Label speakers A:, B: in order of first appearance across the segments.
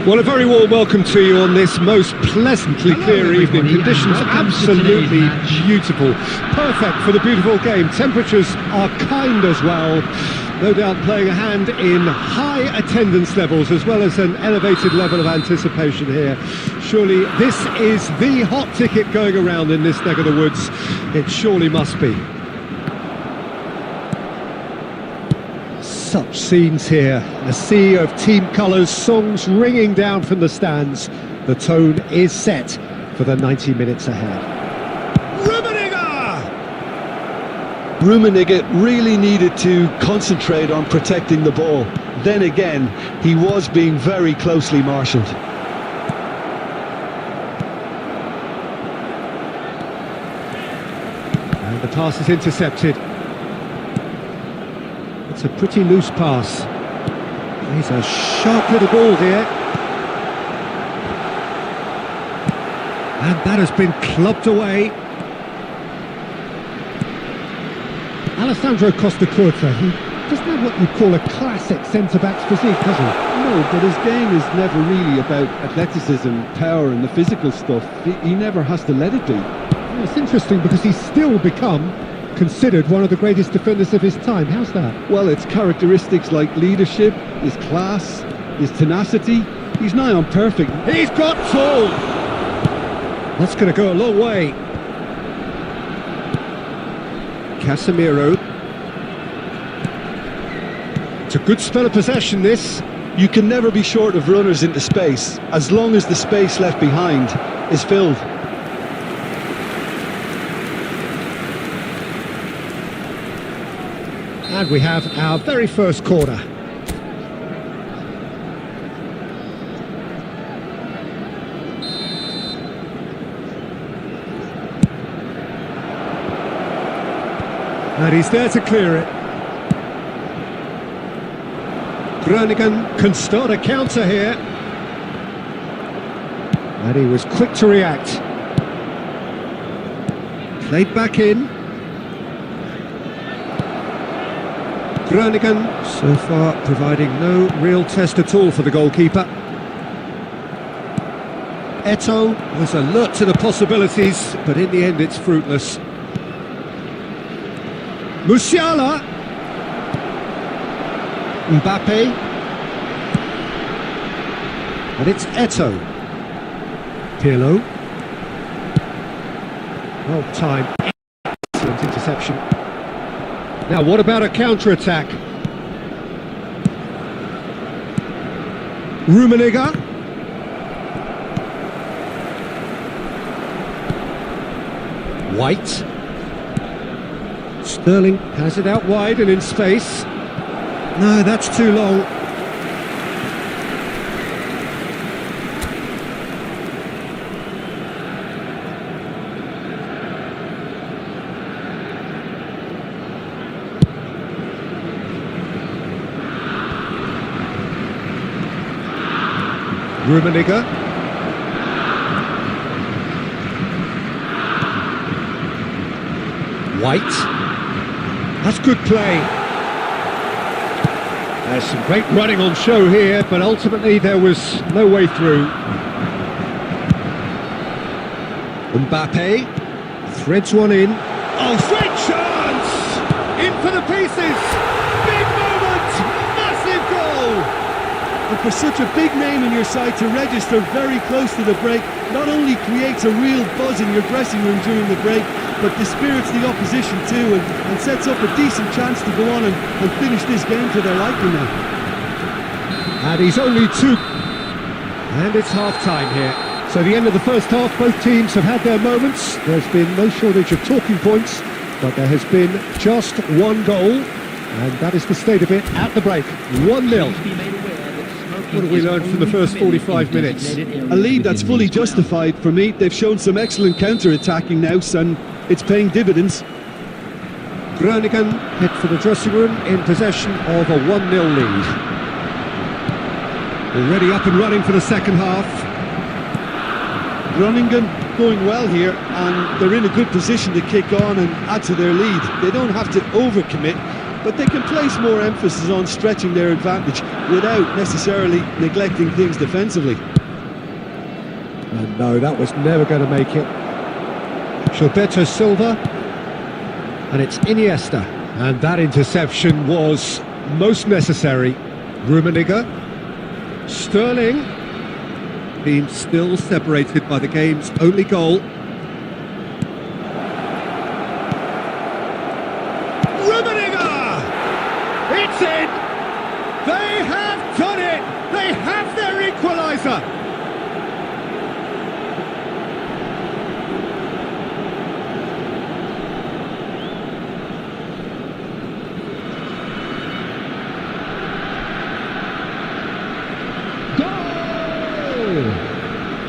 A: Well, a very warm welcome to you on this most pleasantly clear evening. Conditions absolutely beautiful. Perfect for the beautiful game. Temperatures are kind as well. No doubt playing a hand in high attendance levels as well as an elevated level of anticipation here. Surely this is the hot ticket going around in this neck of the woods. It surely must be. Such scenes here, a sea of team colours, songs ringing down from the stands. The tone is set for the 90 minutes ahead.
B: Rummenigge really needed to concentrate on protecting the ball. Then again, he was being very closely marshalled.
A: And the pass is intercepted. It's a pretty loose pass. He's a sharp little ball here. And that has been clubbed away. Alessandro Costacurta, he doesn't have what you'd call a classic centre-back's physique, does he?
C: No, but his game is never really about athleticism, power and the physical stuff. He never has to let it be.
A: Well, it's interesting because he's still become considered one of the greatest defenders of his time. How's that?
C: Well, it's characteristics like leadership, his class, his tenacity. He's nigh on perfect.
A: He's got full! That's going to go a long way. Casemiro. It's a good spell of possession, this.
B: You can never be short of runners into space, as long as the space left behind is filled.
A: And we have our very first corner. And he's there to clear it. Groningen can start a counter here. And he was quick to react. Played back in. Groningen so far providing no real test at all for the goalkeeper. Eto'o was alert to the possibilities, but in the end it's fruitless. Musiala. Mbappe. And it's Eto'o. Pirlo. Well timed. Excellent interception. Now, what about a counter-attack? Rummenigge. White. Sterling has it out wide and in space. No, that's too long. Rummenigge. White. That's good play. There's some great running on show here, but ultimately there was no way through. Mbappe threads one in. Oh, great chance! In for the pieces! Big moment! Massive goal!
C: And for such a big name in your side to register very close to the break, not only creates a real buzz in your dressing room during the break, but dispirits the opposition too, and sets up a decent chance to go on and finish this game to their liking now.
A: And he's only two. And it's half-time here. So the end of the first half, both teams have had their moments. There's been no shortage of talking points, but there has been just one goal, and that is the state of it at the break. 1-0. What have we learned from the first 45 minutes?
C: A lead that's fully justified for me. They've shown some excellent counter-attacking now, and it's paying dividends.
A: Groningen head for the dressing room in possession of a 1-0 lead. Already up and running for the second half.
C: Groningen going well here, and they're in a good position to kick on and add to their lead. They don't have to overcommit, but they can place more emphasis on stretching their advantage without necessarily neglecting things defensively.
A: And no, that was never going to make it. Gilberto Silva, and it's Iniesta. And that interception was most necessary. Rummenigge, Sterling, being still separated by the game's only goal. Rummenigge! It's in! They have done it! They have their equaliser!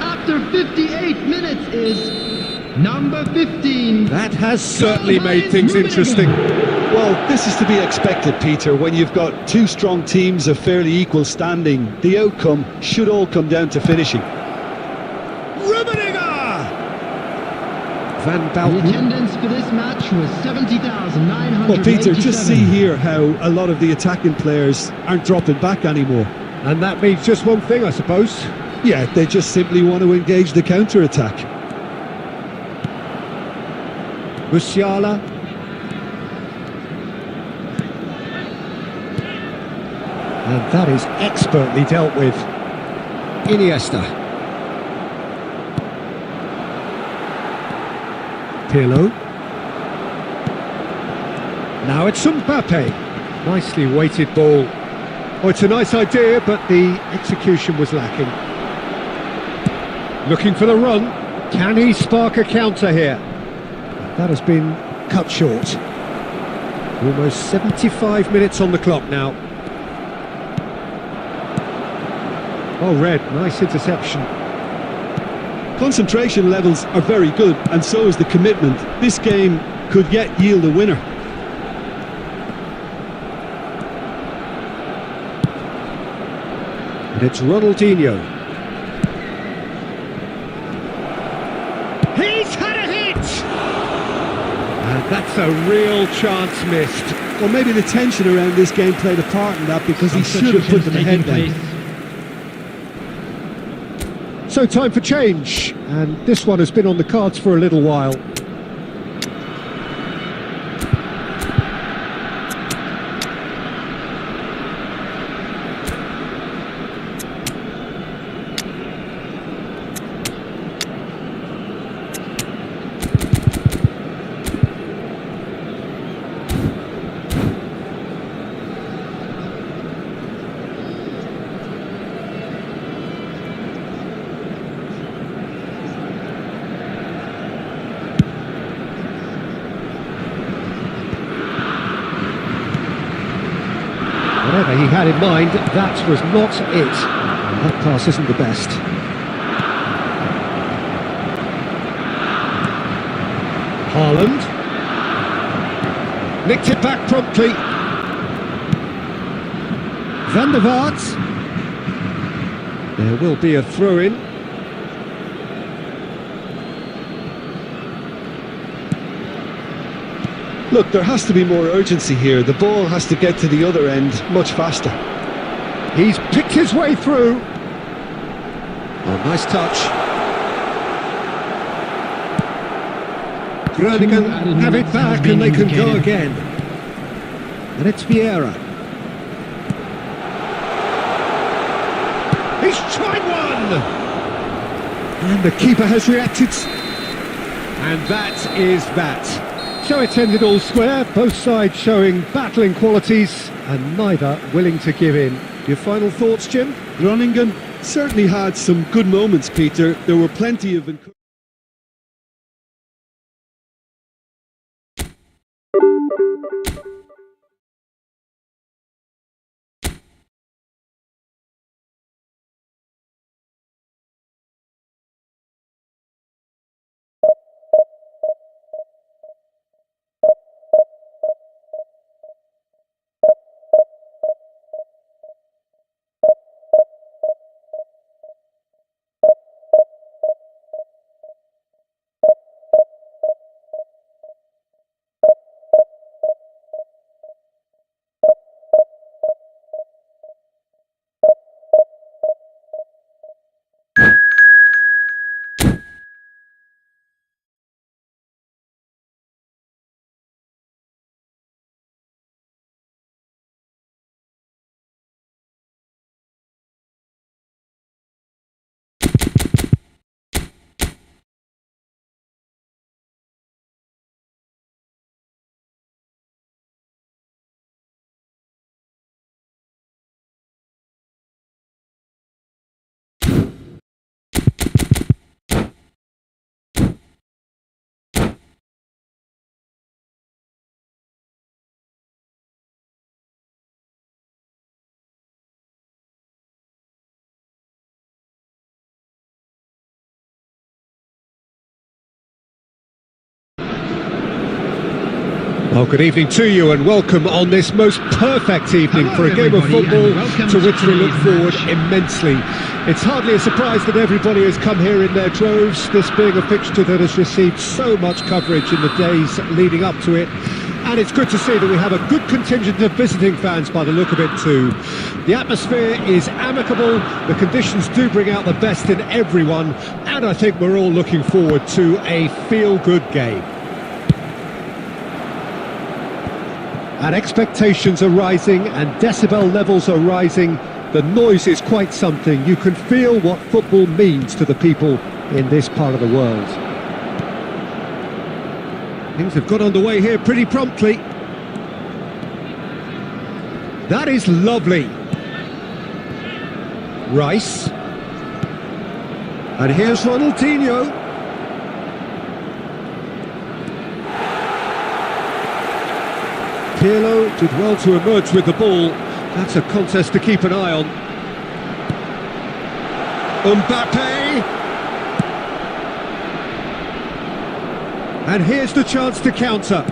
D: After 58 minutes is number 15.
A: That has certainly made things interesting.
B: Well, this is to be expected, Peter. When you've got two strong teams of fairly equal standing, the outcome should all come down to finishing.
A: Rummenigge! Van
D: The
A: Bauten.
D: attendance for this match was 70,987.
C: Well, Peter, just see here how a lot of the attacking players aren't dropping back anymore.
A: And that means just one thing, I suppose.
C: Yeah, they just simply want to engage the counter-attack.
A: Musiala. And that is expertly dealt with. Iniesta. Pirlo. Now it's Mbappe. Nicely weighted ball. Oh, it's a nice idea, but the execution was lacking. Looking for the run. Can he spark a counter here? That has been cut short. Almost 75 minutes on the clock now. Oh, Red, nice interception.
C: Concentration levels are very good, and so is the commitment. This game could yet yield a winner.
A: And it's Ronaldinho. He's had a hit! And that's a real chance missed.
C: Well, maybe the tension around this game played a part in that, because he should have put them ahead then.
A: So time for change, and this one has been on the cards for a little while. Whatever he had in mind, that was not it. And that pass isn't the best. Haaland. Nicked it back promptly. Van der Vaart. There will be a throw-in.
B: Look, there has to be more urgency here. The ball has to get to the other end much faster.
A: He's picked his way through. Oh, nice touch. Groningen have it back and they can go again. And it's Vieira. He's tried one! And the keeper has reacted. And that is that. So it's ended all square, both sides showing battling qualities and neither willing to give in. Your final thoughts, Jim?
C: Groningen certainly had some good moments, Peter. There were plenty of
A: Well, good evening to you and welcome on this most perfect evening
D: Hello,
A: for a game of
D: everybody,
A: football
D: and welcome
A: to which
D: to
A: we look
D: today's
A: forward
D: match.
A: immensely. It's hardly a surprise that everybody has come here in their droves, this being a fixture that has received so much coverage in the days leading up to it. And it's good to see that we have a good contingent of visiting fans by the look of it too. The atmosphere is amicable, the conditions do bring out the best in everyone, and I think we're all looking forward to a feel-good game. And expectations are rising and decibel levels are rising. The noise is quite something. You can feel what football means to the people in this part of the world. Things have got underway here pretty promptly. That is lovely. Rice. And here's Ronaldinho. Pirlo did well to emerge with the ball. That's a contest to keep an eye on. Mbappe! And here's the chance to counter.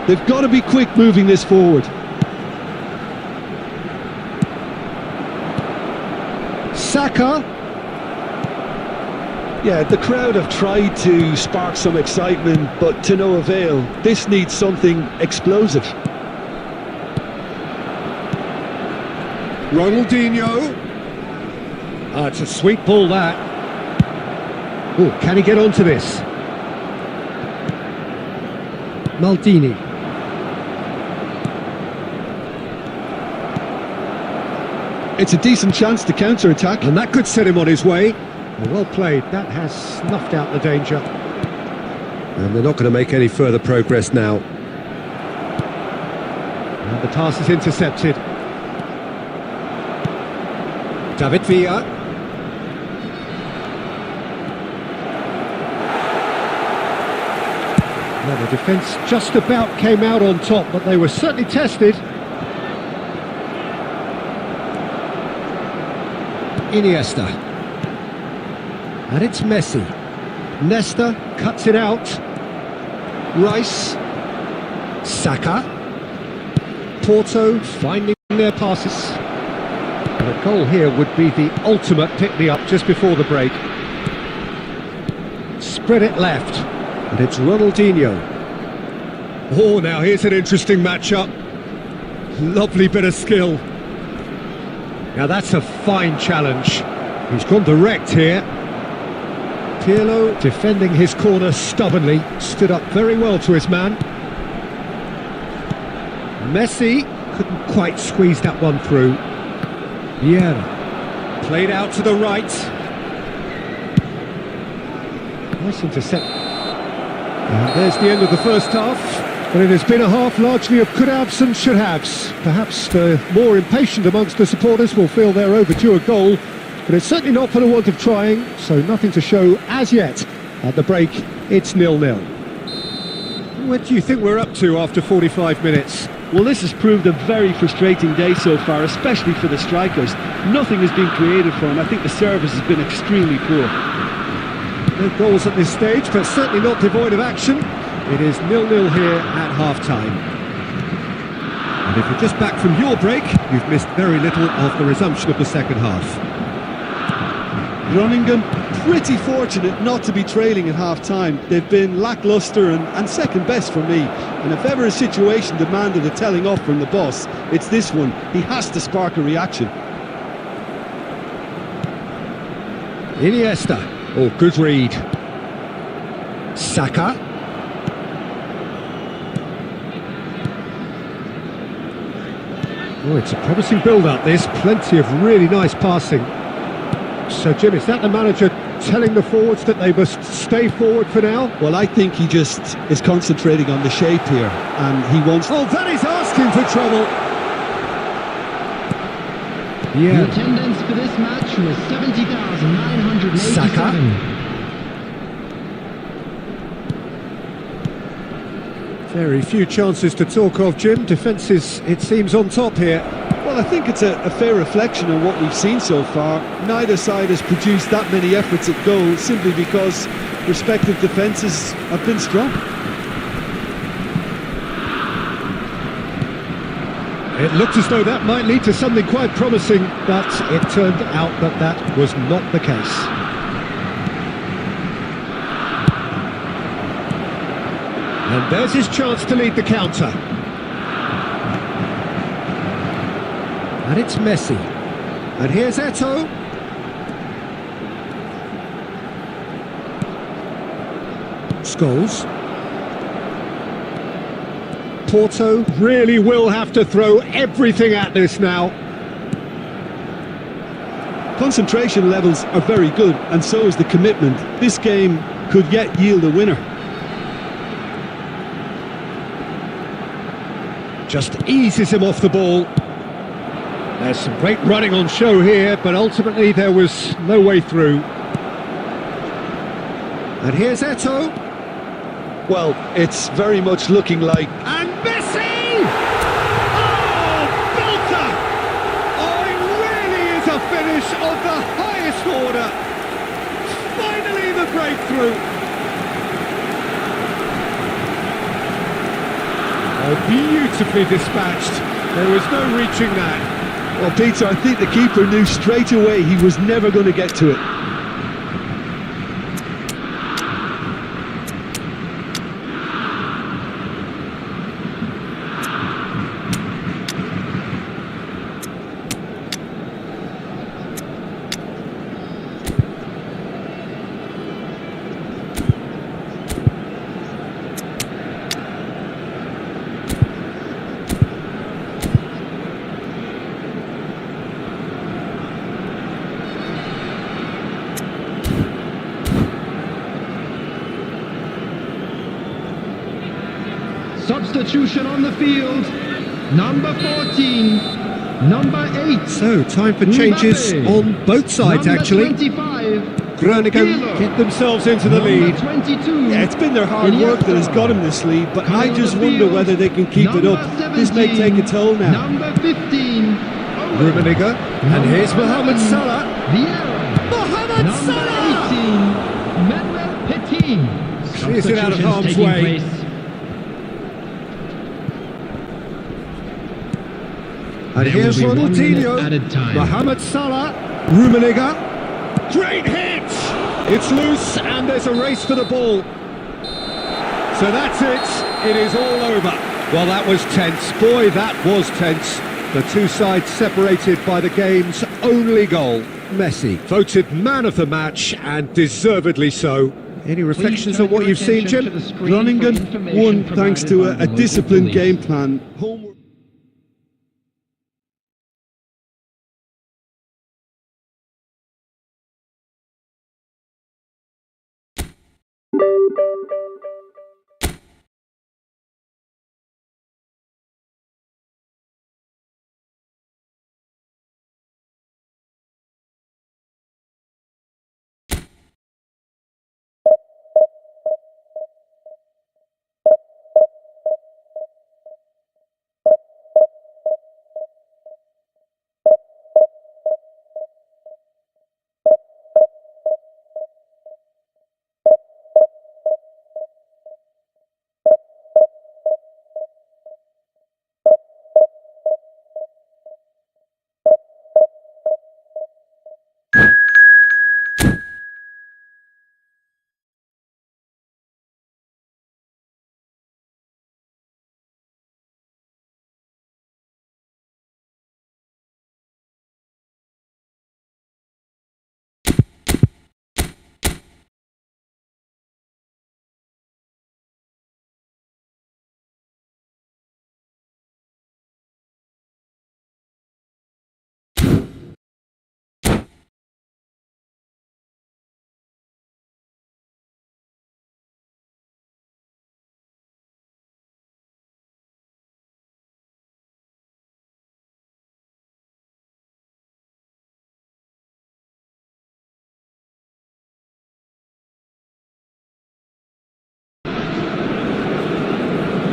B: They've got to be quick moving this forward.
A: Saka.
B: Yeah, the crowd have tried to spark some excitement, but to no avail. This needs something explosive.
A: Ronaldinho. It's a sweet ball, that. Oh, can he get onto this? Maldini.
B: It's a decent chance to counter-attack.
A: And that could set him on his way. Well played, that has snuffed out the danger. And they're not going to make any further progress now. And the pass is intercepted. David Villa. Well, the defence just about came out on top, but they were certainly tested. Iniesta. And it's Messi. Nesta cuts it out. Rice. Saka. Porto finding their passes. And a goal here would be the ultimate pick-me-up just before the break. Spread it left. And it's Ronaldinho. Oh, now here's an interesting matchup. Lovely bit of skill. Now that's a fine challenge. He's gone direct here. Pirlo defending his corner stubbornly, stood up very well to his man. Messi couldn't quite squeeze that one through. Vieira played out to the right. Nice intercept. And there's the end of the first half. But it has been a half largely of could-haves and should-haves. Perhaps the more impatient amongst the supporters will feel they're overdue a goal. But it's certainly not for the want of trying, so nothing to show as yet. At the break, it's 0-0. What do you think we're up to after 45 minutes?
C: Well, this has proved a very frustrating day so far, especially for the strikers. Nothing has been created for them. I think the service has been extremely poor.
A: No goals at this stage, but certainly not devoid of action. It is 0-0 here at half-time. And if you're just back from your break, you've missed very little of the resumption of the second half.
B: Groningen pretty fortunate not to be trailing at half-time. They've been lacklustre and second best for me. And if ever a situation demanded a telling off from the boss, it's this one. He has to spark a reaction.
A: Iniesta. Oh, good read. Saka. Oh, it's a promising build-up, this. Plenty of really nice passing. So, Jim, is that the manager telling the forwards that they must stay forward for now?
B: Well, I think he just is concentrating on the shape here, and he wants...
A: Oh, that is asking for trouble!
D: The
A: Yeah.
D: attendance for this match was 70,987.
A: Saka. Very few chances to talk of, Jim. Defence is, it seems, on top here.
B: Well, Well, I think it's a fair reflection on what we've seen so far. Neither side has produced that many efforts at goal simply because respective defences have been strong.
A: It looked as though that might lead to something quite promising, but it turned out that that was not the case. And there's his chance to lead the counter. And it's Messi. And here's Eto'o. Scholes. Porto really will have to throw everything at this now.
B: Concentration levels are very good, and so is the commitment. This game could yet yield a winner.
A: Just eases him off the ball. There's some great running on show here, but ultimately there was no way through. And here's Eto'o.
B: Well, it's very much looking like...
A: And Messi! Oh, belter! Oh, it really is a finish of the highest order. Finally the breakthrough. Oh, beautifully dispatched. There was no reaching that.
B: Well, Peter, I think the keeper knew straight away he was never going to get to it.
D: Substitution on the field. Number 14. Number 8.
A: So, time for changes on both sides,
D: Number
A: actually.
D: 25.
A: Groningen get themselves into the lead.
D: Number 22.
B: Yeah, it's been their hard work that has got him this lead, but I just wonder whether they can keep it up. This may take a toll now.
D: Number 15.
A: Rummenigge. And here's Mohamed Salah.
D: Vieira.
A: Mohamed Salah!
D: Number 18. Manuel Petit.
A: Clears it out of harm's
D: Substitutions
A: way.
D: taking place.
A: And
D: There
A: here's
D: will be 1 minute
A: Ronaldinho.
D: added time.
A: Mohamed Salah. Rummenigge. Great hit! It's loose and there's a race for the ball. So that's it. It is all over. Well, that was tense. Boy, that was tense. The two sides separated by the game's only goal. Messi voted man of the match, and deservedly so. Any reflections on what you've seen, Jim?
B: Groningen won thanks to a disciplined game plan. Homework.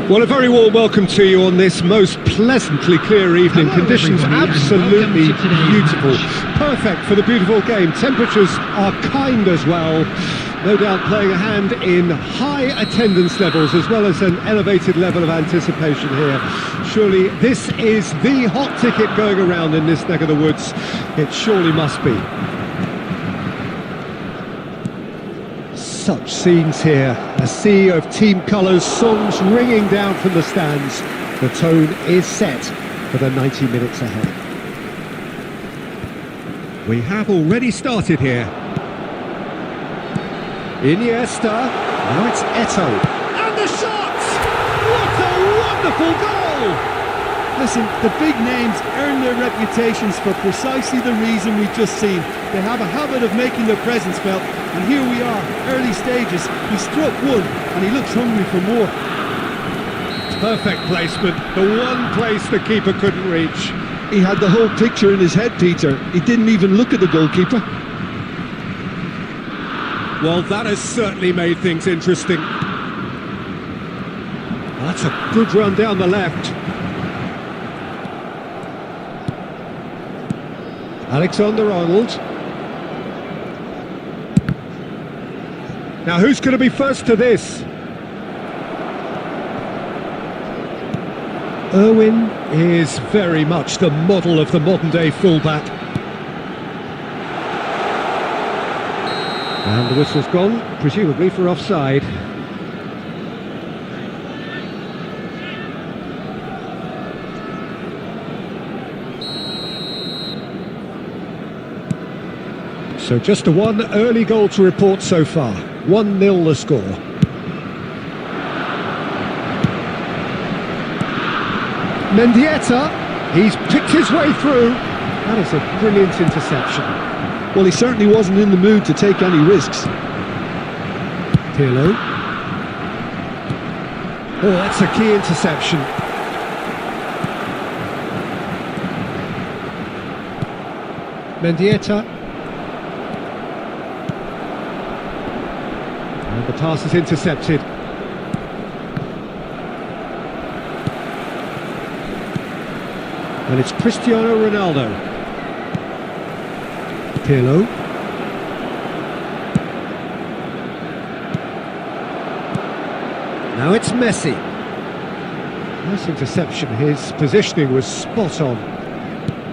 A: Well, a very warm welcome to you on this most pleasantly clear evening.
D: Hello,
A: Conditions
D: everybody, and
A: absolutely
D: welcome to today's
A: beautiful.
D: match.
A: Perfect for the beautiful game. Temperatures are kind as well. No doubt playing a hand in high attendance levels as well as an elevated level of anticipation here. Surely this is the hot ticket going around in this neck of the woods. It surely must be. Such scenes here, a sea of team colours, songs ringing down from the stands. The tone is set for the 90 minutes ahead. We have already started here. Iniesta, now it's Eto'o. And the shot! What a wonderful goal!
C: Listen, the big names earn their reputations for precisely the reason we've just seen. They have a habit of making their presence felt, and here we are, early stages. He struck one, and he looks hungry for more.
A: Perfect placement, the one place the keeper couldn't reach.
B: He had the whole picture in his head, Peter. He didn't even look at the goalkeeper.
A: Well, that has certainly made things interesting. That's a good run down the left. Alexander-Arnold. Now who's going to be first to this? Irwin is very much the model of the modern-day fullback. And the whistle's gone, presumably for offside. So just a one early goal to report so far. 1-0 the score. Mendieta, he's picked his way through. That is a brilliant interception.
B: Well, he certainly wasn't in the mood to take any risks.
A: Pirlo. Oh, that's a key interception. Mendieta. And the pass is intercepted. And it's Cristiano Ronaldo. Pirlo. Now it's Messi. Nice interception. His positioning was spot on.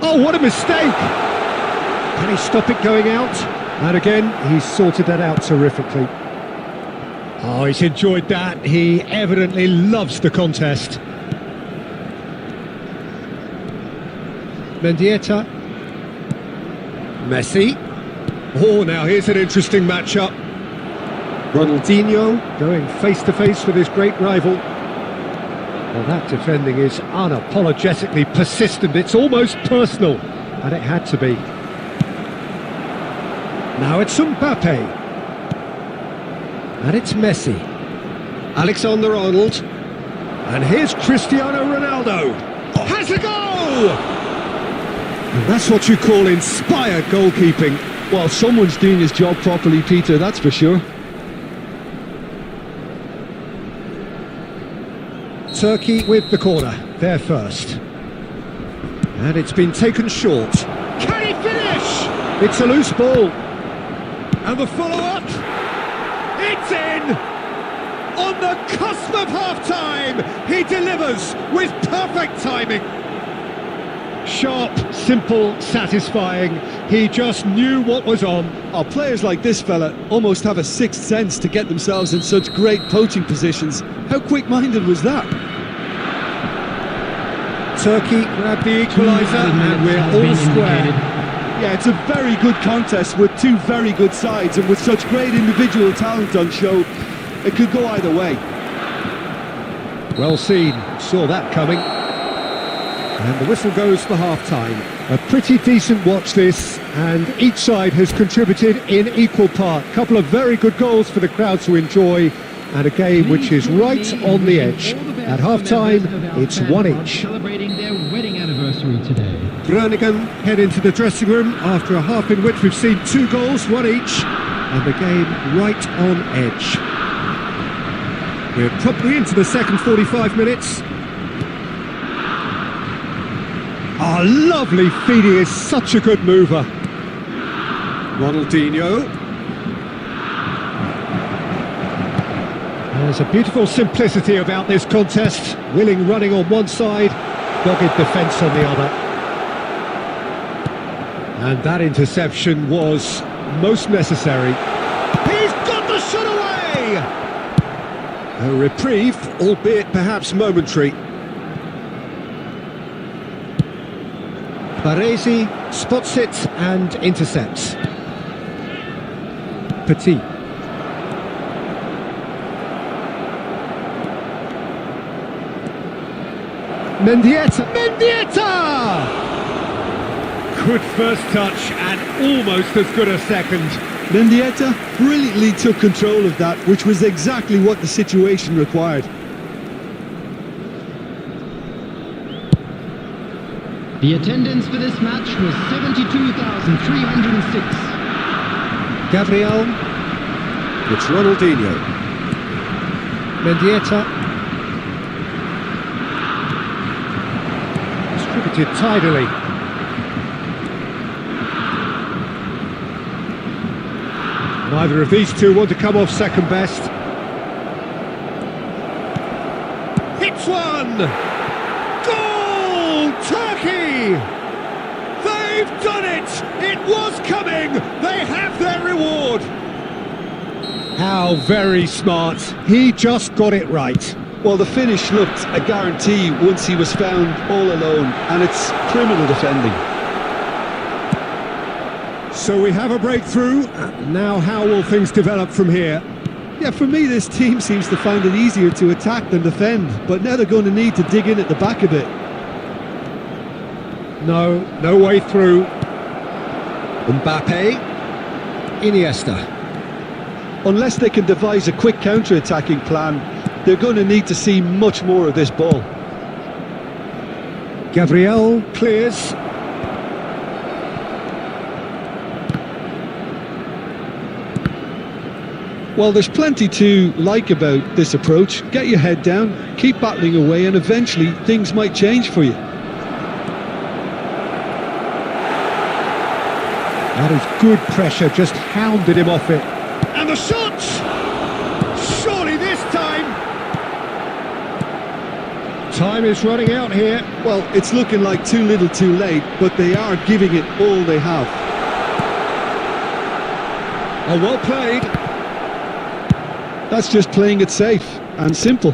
A: Oh, what a mistake! Can he stop it going out? And again, he's sorted that out terrifically. Oh, he's enjoyed that. He evidently loves the contest. Mendieta. Messi. Oh, now here's an interesting matchup. Ronaldinho going face-to-face with his great rival. Well, that defending is unapologetically persistent. It's almost personal, and it had to be. Now it's Mbappe. And it's Messi. Alexander-Arnold. And here's Cristiano Ronaldo. Has a goal! And that's what you call inspired goalkeeping.
B: Well, someone's doing his job properly, Peter, that's for sure.
A: Turkey with the corner, there first. And it's been taken short. Can he finish? It's a loose ball. And the follow-up. It's in! On the cusp of half-time, he delivers with perfect timing. Sharp, simple, satisfying. He just knew what was on.
B: Oh, players like this fella almost have a sixth sense to get themselves in such great poaching positions. How quick-minded was that?
A: Turkey grabbed the equaliser and we're all square.
B: Yeah, it's a very good contest with two very good sides, and with such great individual talent on show, it could go either way.
A: Well seen, saw that coming. And the whistle goes for half-time. A pretty decent watch this, and each side has contributed in equal part. A couple of very good goals for the crowd to enjoy, and a game which is right on the edge. At half-time, it's one each.
D: Celebrating their wedding anniversary today.
A: Groningen head into the dressing room after a half in which we've seen 2 goals, one each, and the game right on edge. We're properly into the second 45 minutes. Ah, lovely feeding, is such a good mover. Ronaldinho. There's a beautiful simplicity about this contest. Willing running on one side, dogged defence on the other. And that interception was most necessary. He's got the shot away! A reprieve, albeit perhaps momentary. Baresi spots it and intercepts. Petit. Mendieta! Good first touch and almost as good a second.
B: Mendieta brilliantly took control of that, which was exactly what the situation required.
D: The attendance for this match was 72,306.
A: Gabriel. It's Ronaldinho. Mendieta. Distributed tidily. Neither of these two want to come off second best. Hits one! Goal! Turkey! They've done it! It was coming! They have their reward! How very smart. He just got it right.
B: Well, the finish looked a guarantee once he was found all alone, and it's criminal defending.
A: So we have a breakthrough. Now how will things develop from here?
B: Yeah, for me this team seems to find it easier to attack than defend, but now they're going to need to dig in at the back a bit.
A: No way through. Mbappe. Iniesta.
B: Unless they can devise a quick counter-attacking plan, they're going to need to see much more of this ball.
A: Gabriel clears.
B: Well, there's plenty to like about this approach. Get your head down, keep battling away, and eventually things might change for you.
A: That is good pressure, just hounded him off it. And the shot! Surely this time! Time is running out here.
B: Well, it's looking like too little too late, but they are giving it all they have.
A: Oh, well played.
B: That's just playing it safe and simple.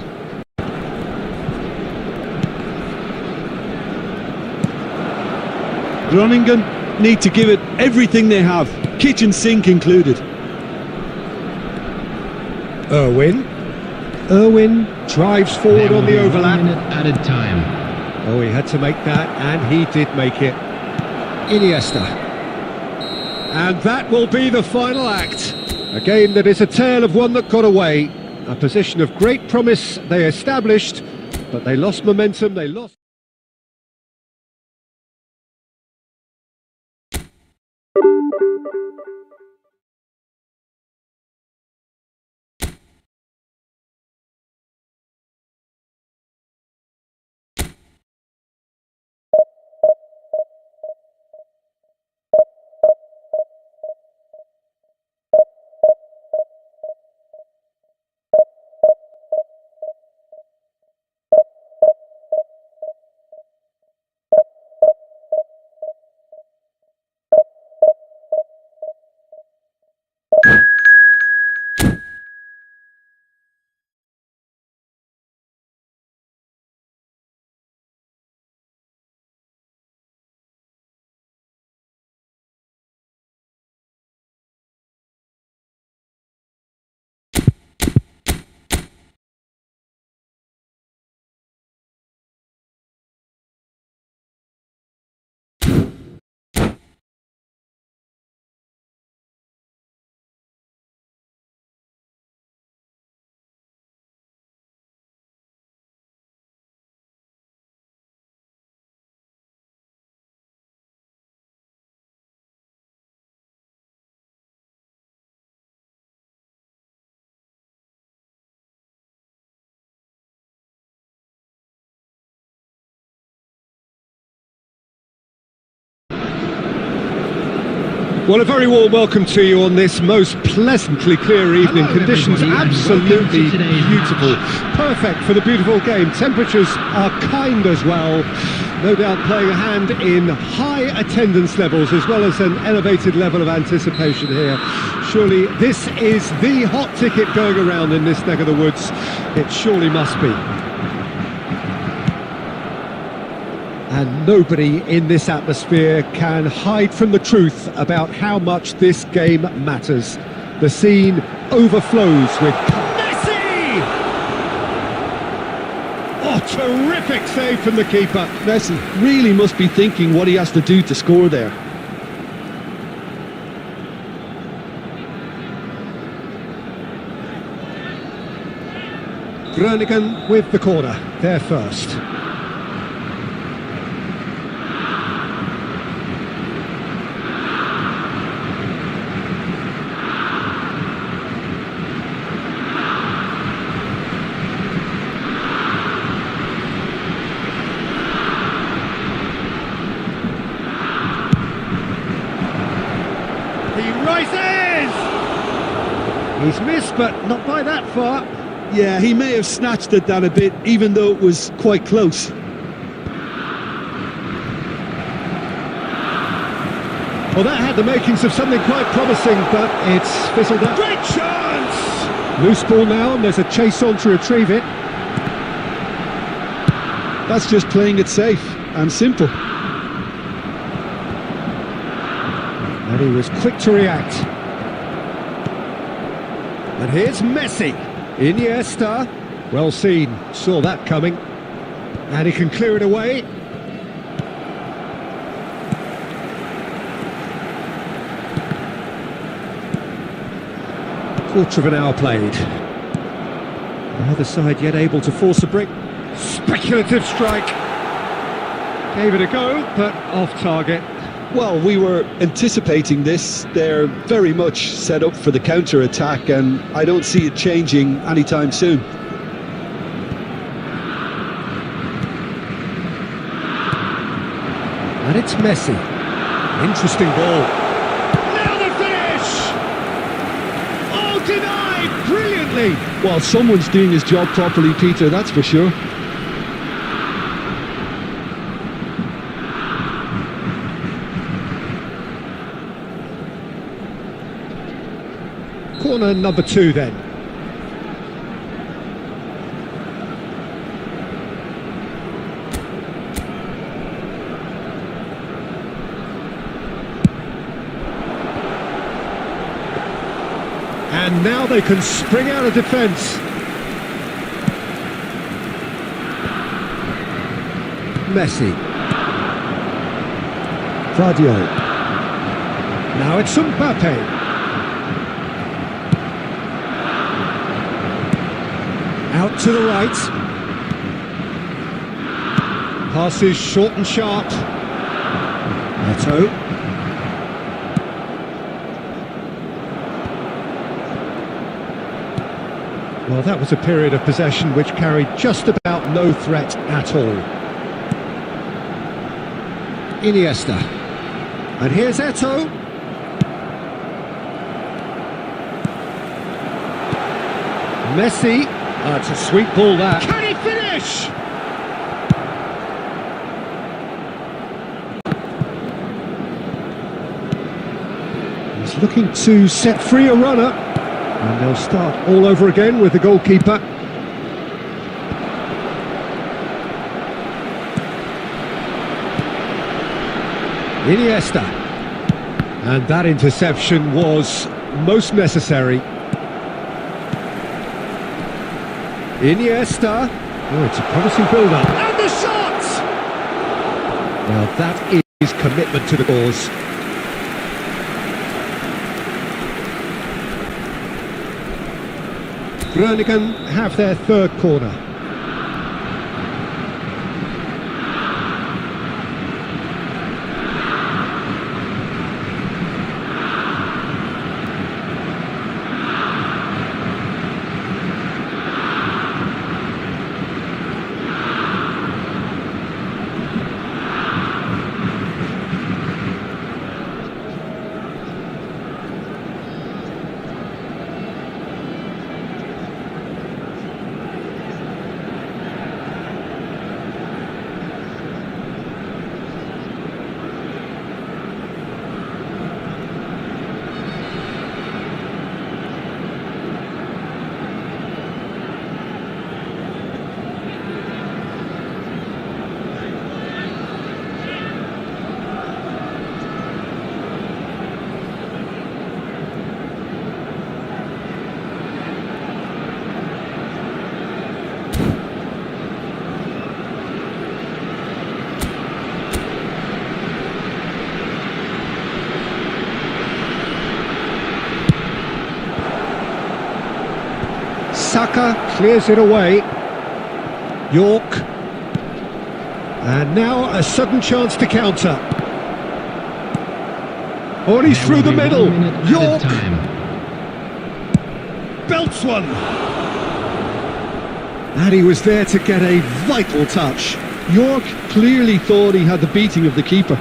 B: Groningen need to give it everything they have, kitchen sink included.
A: Irwin drives forward on the overlap.
D: 1 minute added time.
A: Oh, he had to make that, and he did make it. Iniesta. And that will be the final act. A game that is a tale of one that got away. A position of great promise they established, but they lost momentum, they lost... Well, a very warm welcome to you on this most pleasantly clear evening.
D: Hello,
A: Conditions
D: everybody.
A: absolutely
D: Welcome to today's
A: beautiful. Perfect for the beautiful game. Temperatures are kind as well. No doubt playing a hand in high attendance levels as well as an elevated level of anticipation here. Surely this is the hot ticket going around in this neck of the woods. It surely must be. And nobody in this atmosphere can hide from the truth about how much this game matters. The scene overflows with Messi! Oh, terrific save from the keeper.
B: Messi really must be thinking what he has to do to score there.
A: Groningen with the corner, there first. He rises! He's missed, but not by that far.
B: Yeah, he may have snatched at that a bit, even though it was quite close.
A: Well, that had the makings of something quite promising, but it's fizzled out. Great chance! Loose ball now, and there's a chase on to retrieve it.
B: That's just playing it safe and simple.
A: And he was quick to react. And here's Messi. Iniesta. Well seen. Saw that coming. And he can clear it away. Quarter of an hour played. The other side yet able to force a break. Speculative strike. Gave it a go, but off target.
B: Well, we were anticipating this. They're very much set up for the counter-attack, and I don't see it changing anytime soon.
A: And it's Messi. Interesting ball. Now the finish! Oh, denied brilliantly!
B: Well, someone's doing his job properly, Peter, that's for sure.
A: Corner number 2 then. And now they can spring out of defence. Messi. Guardiola. Now it's Mbappe. Out to the right. Passes short and sharp. Neto. Well, that was a period of possession which carried just about no threat at all. Iniesta. And here's Eto. Messi. It's a sweet ball that. Can he finish? He's looking to set free a runner. And they'll start all over again with the goalkeeper. Iniesta. And that interception was most necessary. Iniesta. Oh, it's a promising build-up. And the shot! Well, that is commitment to the cause. Groningen have their third corner. Saka clears it away. York. And now a sudden chance to counter. Oh, and he's through the middle. York belts one. And he was there to get a vital touch.
B: York clearly thought he had the beating of the keeper.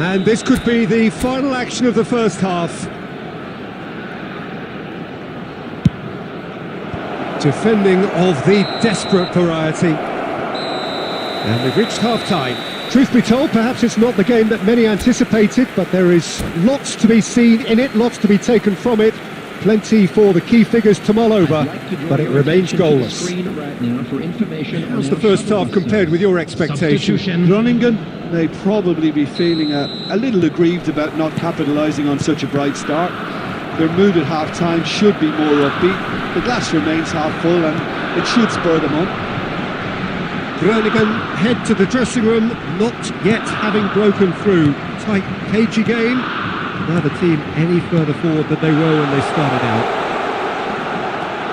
A: And this could be the final action of the first half. Defending of the desperate variety. And we've reached half-time. Truth be told, perhaps it's not the game that many anticipated, but there is lots to be seen in it, lots to be taken from it. Plenty for the key figures to mull over, but it remains goalless. How's the first half compared with your expectations?
B: Groningen may probably be feeling a little aggrieved about not capitalising on such a bright start. Their mood at half-time should be more upbeat. The glass remains half full and it should spur them on.
A: Groningen head to the dressing room, not yet having broken through. Tight, cagey game. Now the team any further forward than they were when they started out.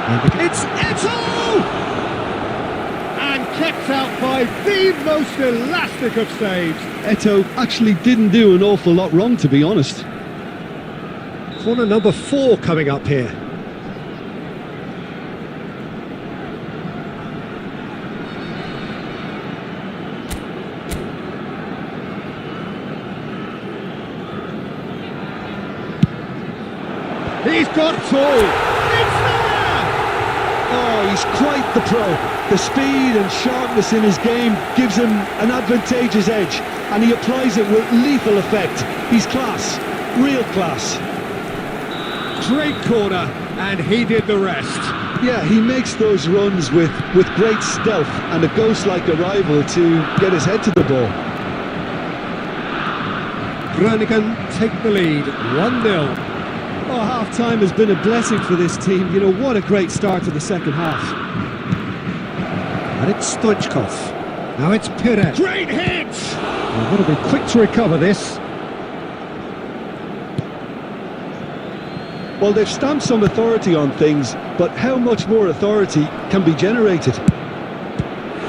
A: And it's Eto'o! And kept out by the most elastic of saves.
B: Eto'o actually didn't do an awful lot wrong, to be honest.
A: Corner number 4 coming up here. He's got two! It's there!
B: Oh, he's quite the pro. The speed and sharpness in his game gives him an advantageous edge, and he applies it with lethal effect. He's class, real class.
A: Great corner, and he did the rest.
B: Yeah, he makes those runs with great stealth and a ghost-like arrival to get his head to the ball.
A: Groningen take the lead, 1-0.
B: Oh, half-time has been a blessing for this team. You know, what a great start to the second half.
A: And it's Stoichkov. Now it's Perez. Great hit! They've got to be quick to recover this.
B: Well, they've stamped some authority on things, but how much more authority can be generated?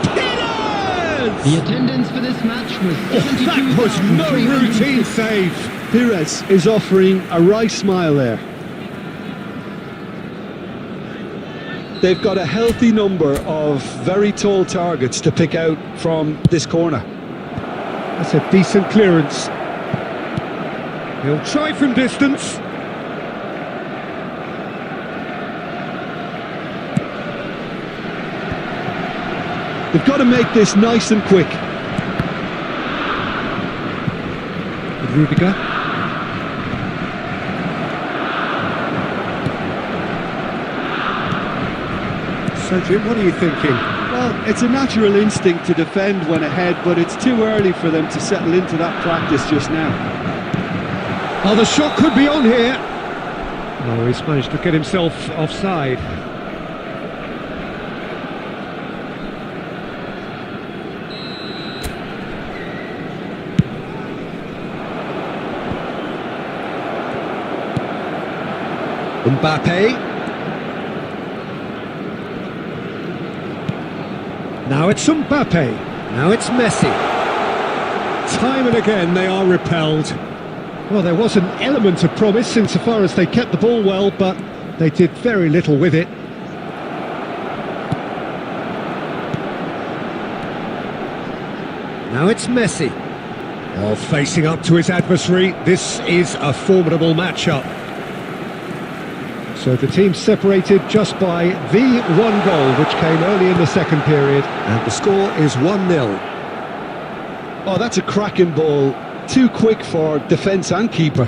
A: Perez!
D: The attendance for this match was 72,300.
A: That was no routine save.
B: Perez is offering a wry smile there. They've got a healthy number of very tall targets to pick out from this corner.
A: That's a decent clearance. He'll try from distance.
B: They've got to make this nice and quick.
A: Rudiger. So Jim, what are you thinking?
B: Well, it's a natural instinct to defend when ahead, but it's too early for them to settle into that practice just now.
A: Oh, the shot could be on here. Oh, he's managed to get himself offside. Mbappe. Now it's Mbappe. Now it's Messi. Time and again they are repelled. Well, there was an element of promise insofar as they kept the ball well, but they did very little with it. Now it's Messi. Oh, facing up to his adversary. This is a formidable matchup. So the team separated just by the one goal, which came early in the second period, and the score is 1-0.
B: Oh, that's a cracking ball. Too quick for defence and keeper.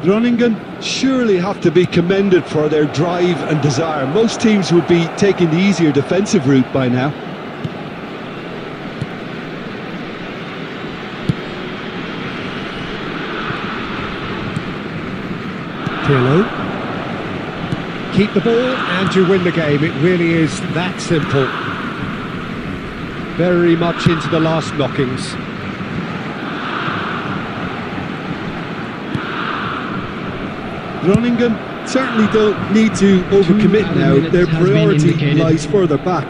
B: Groningen surely have to be commended for their drive and desire. Most teams would be taking the easier defensive route by now.
A: Pirlo. Keep the ball and you win the game. It really is that simple. Very much into the last knockings.
B: Groningen certainly don't need to overcommit now. Their priority lies further back.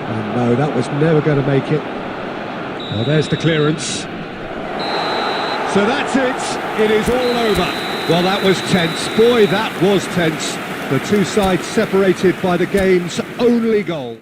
A: And no, that was never going to make it. Well, there's the clearance. So that's it. It is all over. Well, that was tense. Boy, that was tense. The two sides separated by the game's only goal.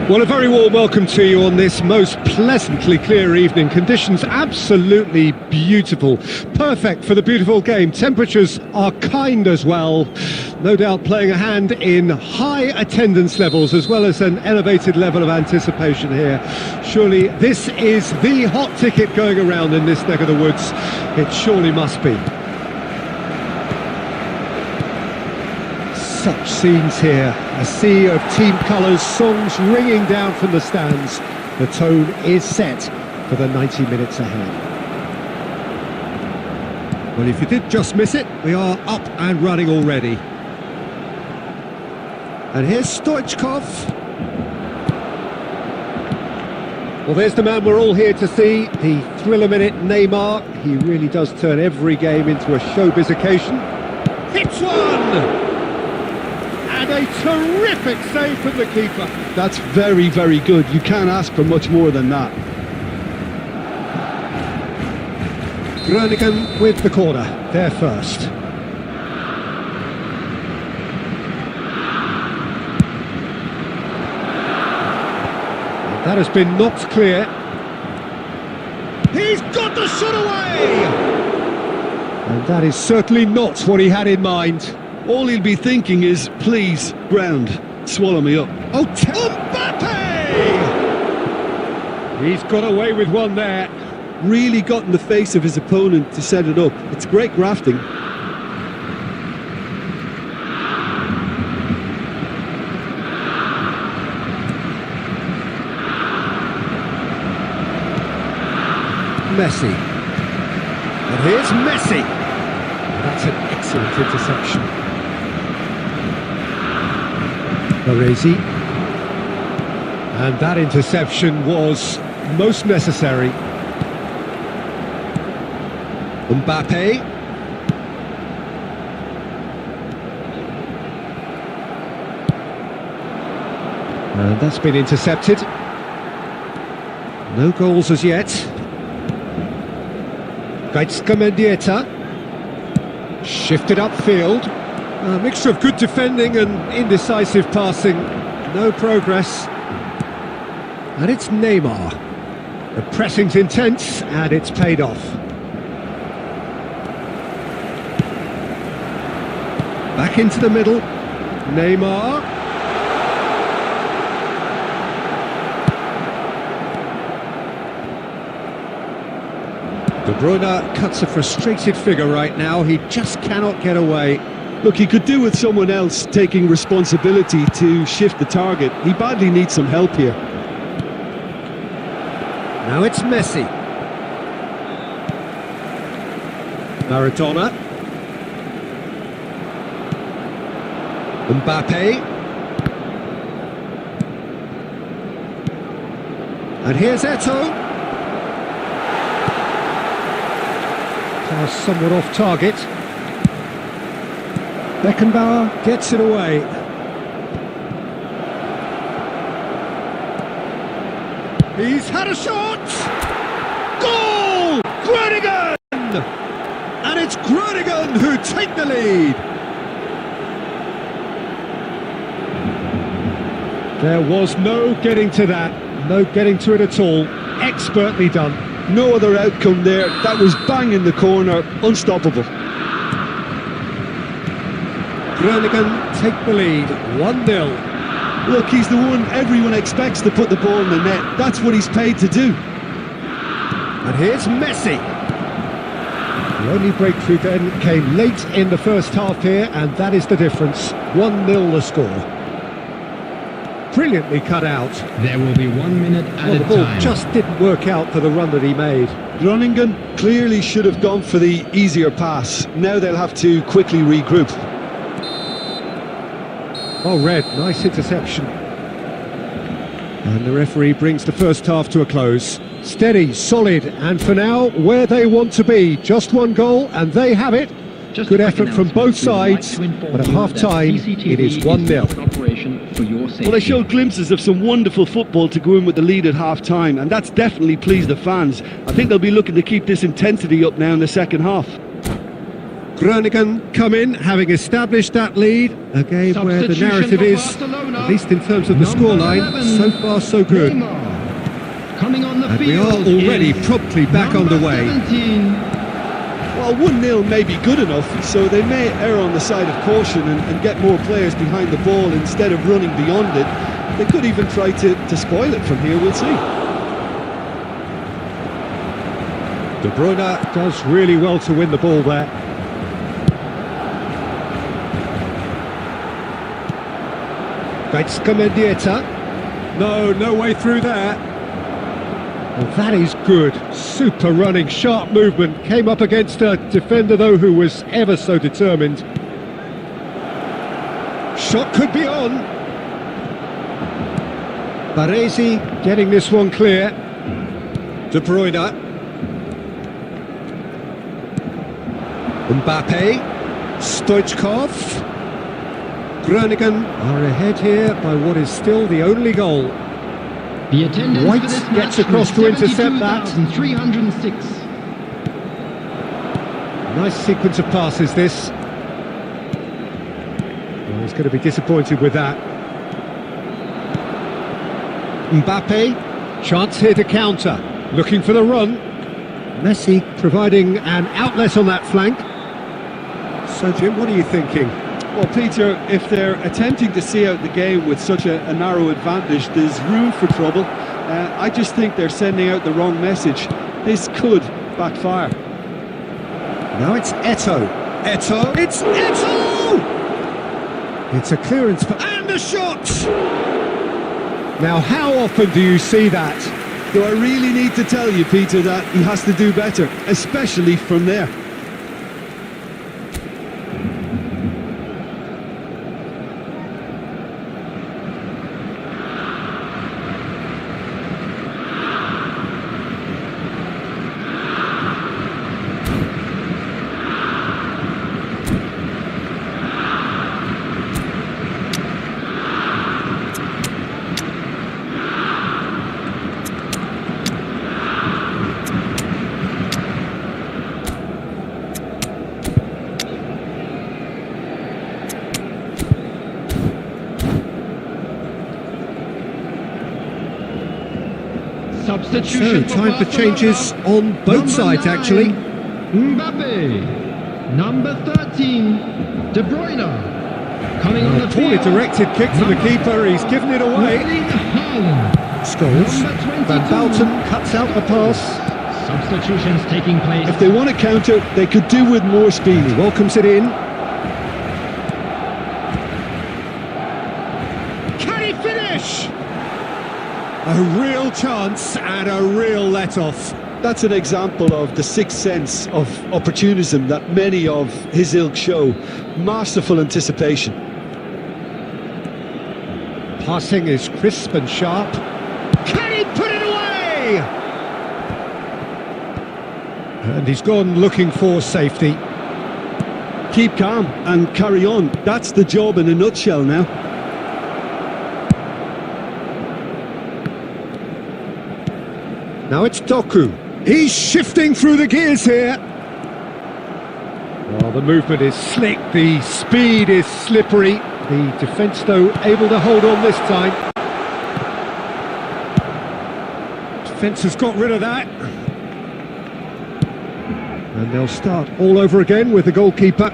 A: Well, a very warm welcome to you on this most pleasantly clear evening. Conditions absolutely beautiful. Perfect for the beautiful game. Temperatures are kind as well. No doubt playing a hand in high attendance levels as well as an elevated level of anticipation here. Surely this is the hot ticket going around in this neck of the woods. It surely must be. Such scenes here, a sea of team colours, songs ringing down from the stands. The tone is set for the 90 minutes ahead. Well, if you did just miss it, we are up and running already. And here's Stoichkov. Well, there's the man we're all here to see, the thriller-minute Neymar. He really does turn every game into a showbiz occasion. Hits one! And a terrific save from the keeper.
B: That's very, very good. You can't ask for much more than that.
A: Groningen with the corner, there first. that has been knocked clear. He's got the shot away! And that is certainly not what he had in mind.
B: All he'll be thinking is, please, ground, swallow me up.
A: Oh, Mbappe! He's got away with one there.
B: Really got in the face of his opponent to set it up. It's great grafting.
A: Messi. And here's Messi. That's an excellent interception. Baresi. And that interception was most necessary. Mbappe. And that's been intercepted. No goals as yet. Gamming. Shifted upfield. A mixture of good defending and indecisive passing. No progress. And it's Neymar. The pressing's intense and it's paid off. Back into the middle. Neymar. De Bruyne cuts a frustrated figure right now. He just cannot get away.
B: Look, he could do with someone else taking responsibility to shift the target. He badly needs some help here.
A: Now it's Messi. Maradona. Mbappe. And here's Eto'o. Pass somewhat off target. Beckenbauer gets it away. He's had a shot! Goal! Groningen! And it's Groningen who take the lead. There was no getting to that, no getting to it at all. Expertly done.
B: No other outcome there. That was bang in the corner, unstoppable.
A: Groningen take the lead, 1-0.
B: Look, he's the one everyone expects to put the ball in the net. That's what he's paid to do.
A: And here's Messi. The only breakthrough then came late in the first half here, and that is the difference. 1-0 the score. Brilliantly cut out.
D: There will be 1 minute at
A: Well,
D: a
A: the ball
D: time.
A: just didn't work out for the run that he made.
B: Groningen clearly should have gone for the easier pass. Now they'll have to quickly regroup.
A: Oh, Red, nice interception. And the referee brings the first half to a close. Steady, solid, and for now, where they want to be. Just one goal, and they have it.
D: Just
A: Good
D: a quick
A: effort from both
D: announcement.
A: sides,
D: We'd like to
A: but at
D: inform you
A: half-time,
D: that CCTV
A: it is 1-0.
D: is in operation for your safety.
B: Well, they showed glimpses of some wonderful football to go in with the lead at half-time, and that's definitely pleased the fans. I think they'll be looking to keep this intensity up now in the second half.
A: Groningen come in, having established that lead. A game where the
D: Substitution
A: narrative
D: for
A: is,
D: Barcelona.
A: at least in terms of the
D: Number
A: scoreline,
D: 11,
A: so far so good.
D: Neymar. Coming on the
A: And we
D: field
A: are already
D: is
A: promptly back
D: number
A: underway.
D: 17.
B: Well, 1-0 may be good enough, so they may err on the side of caution and get more players behind the ball instead of running beyond it. They could even try to spoil it from here, we'll see.
A: De Bruyne does really well to win the ball there. Gamming. No way through there. Well, that is good. Super running, sharp movement. Came up against a defender, though, who was ever so determined. Shot could be on. Baresi getting this one clear. De Bruyne. Mbappe. Stoichkov. Groningen are ahead here by what is still the only goal.
D: The attendance
A: White
D: for this
A: gets
D: match
A: across
D: was
A: to intercept that.
D: 72,306.
A: Nice sequence of passes, this. Well, he's going to be disappointed with that. Mbappe. Chance here to counter. Looking for the run. Messi providing an outlet on that flank. So, Jim, what are you thinking?
B: Well, Peter, if they're attempting to see out the game with such a narrow advantage, there's room for trouble. I just think they're sending out the wrong message. This could backfire.
A: Now it's Eto'o. Eto'o. It's Eto'o! It's a clearance for... And a shot! Now, how often do you see that?
B: Do I really need to tell you, Peter, that he has to do better, especially from there?
D: Substitution
A: So, time for changes on both sides, actually.
D: Mbappe. Number 13, De Bruyne. Coming on the
A: Poorly
D: field.
A: directed kick from the keeper, he's given it away.
D: Erling Haaland.
A: Scholes.
D: Number 22.
A: Van Balten cuts out the pass.
D: Substitutions taking place.
B: If they want to counter, they could do with more speed.
A: He welcomes it in. Can he finish? A real chance and a real let-off.
B: That's an example of the sixth sense of opportunism that many of his ilk show. Masterful anticipation.
A: Passing is crisp and sharp. Can he put it away? And he's gone looking for safety.
B: Keep calm and carry on. That's the job in a nutshell now.
A: Now it's Doku. He's shifting through the gears here. Well, the movement is slick, the speed is slippery. The defence, though, able to hold on this time. Defence has got rid of that. And they'll start all over again with the goalkeeper.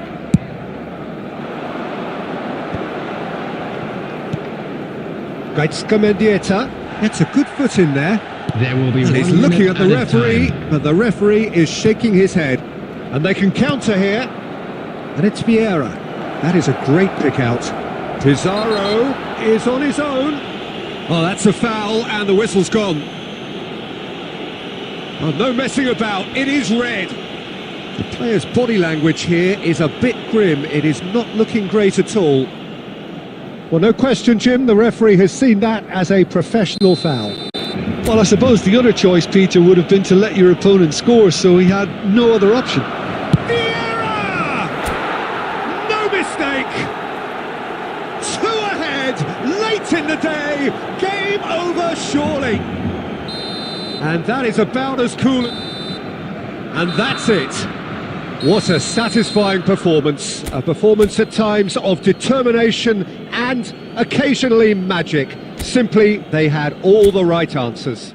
A: Mendieta. That's a good foot in there.
D: There will be
A: And he's
D: 1
A: looking
D: minute
A: at the
D: added
A: referee,
D: time.
A: but the referee is shaking his head. And they can counter here. And it's Vieira. That is a great pick out. Pizarro is on his own. Oh, that's a foul, and the whistle's gone. Oh, no messing about, it is red. The player's body language here is a bit grim. It is not looking great at all. Well, no question, Jim, the referee has seen that as a professional foul.
B: Well, I suppose the other choice, Peter, would have been to let your opponent score, so he had no other option.
A: Vieira! No mistake! 2 ahead, late in the day, game over surely. And that is about as cool. And that's it. What a satisfying performance. A performance at times of determination and occasionally magic. Simply, they had all the right answers.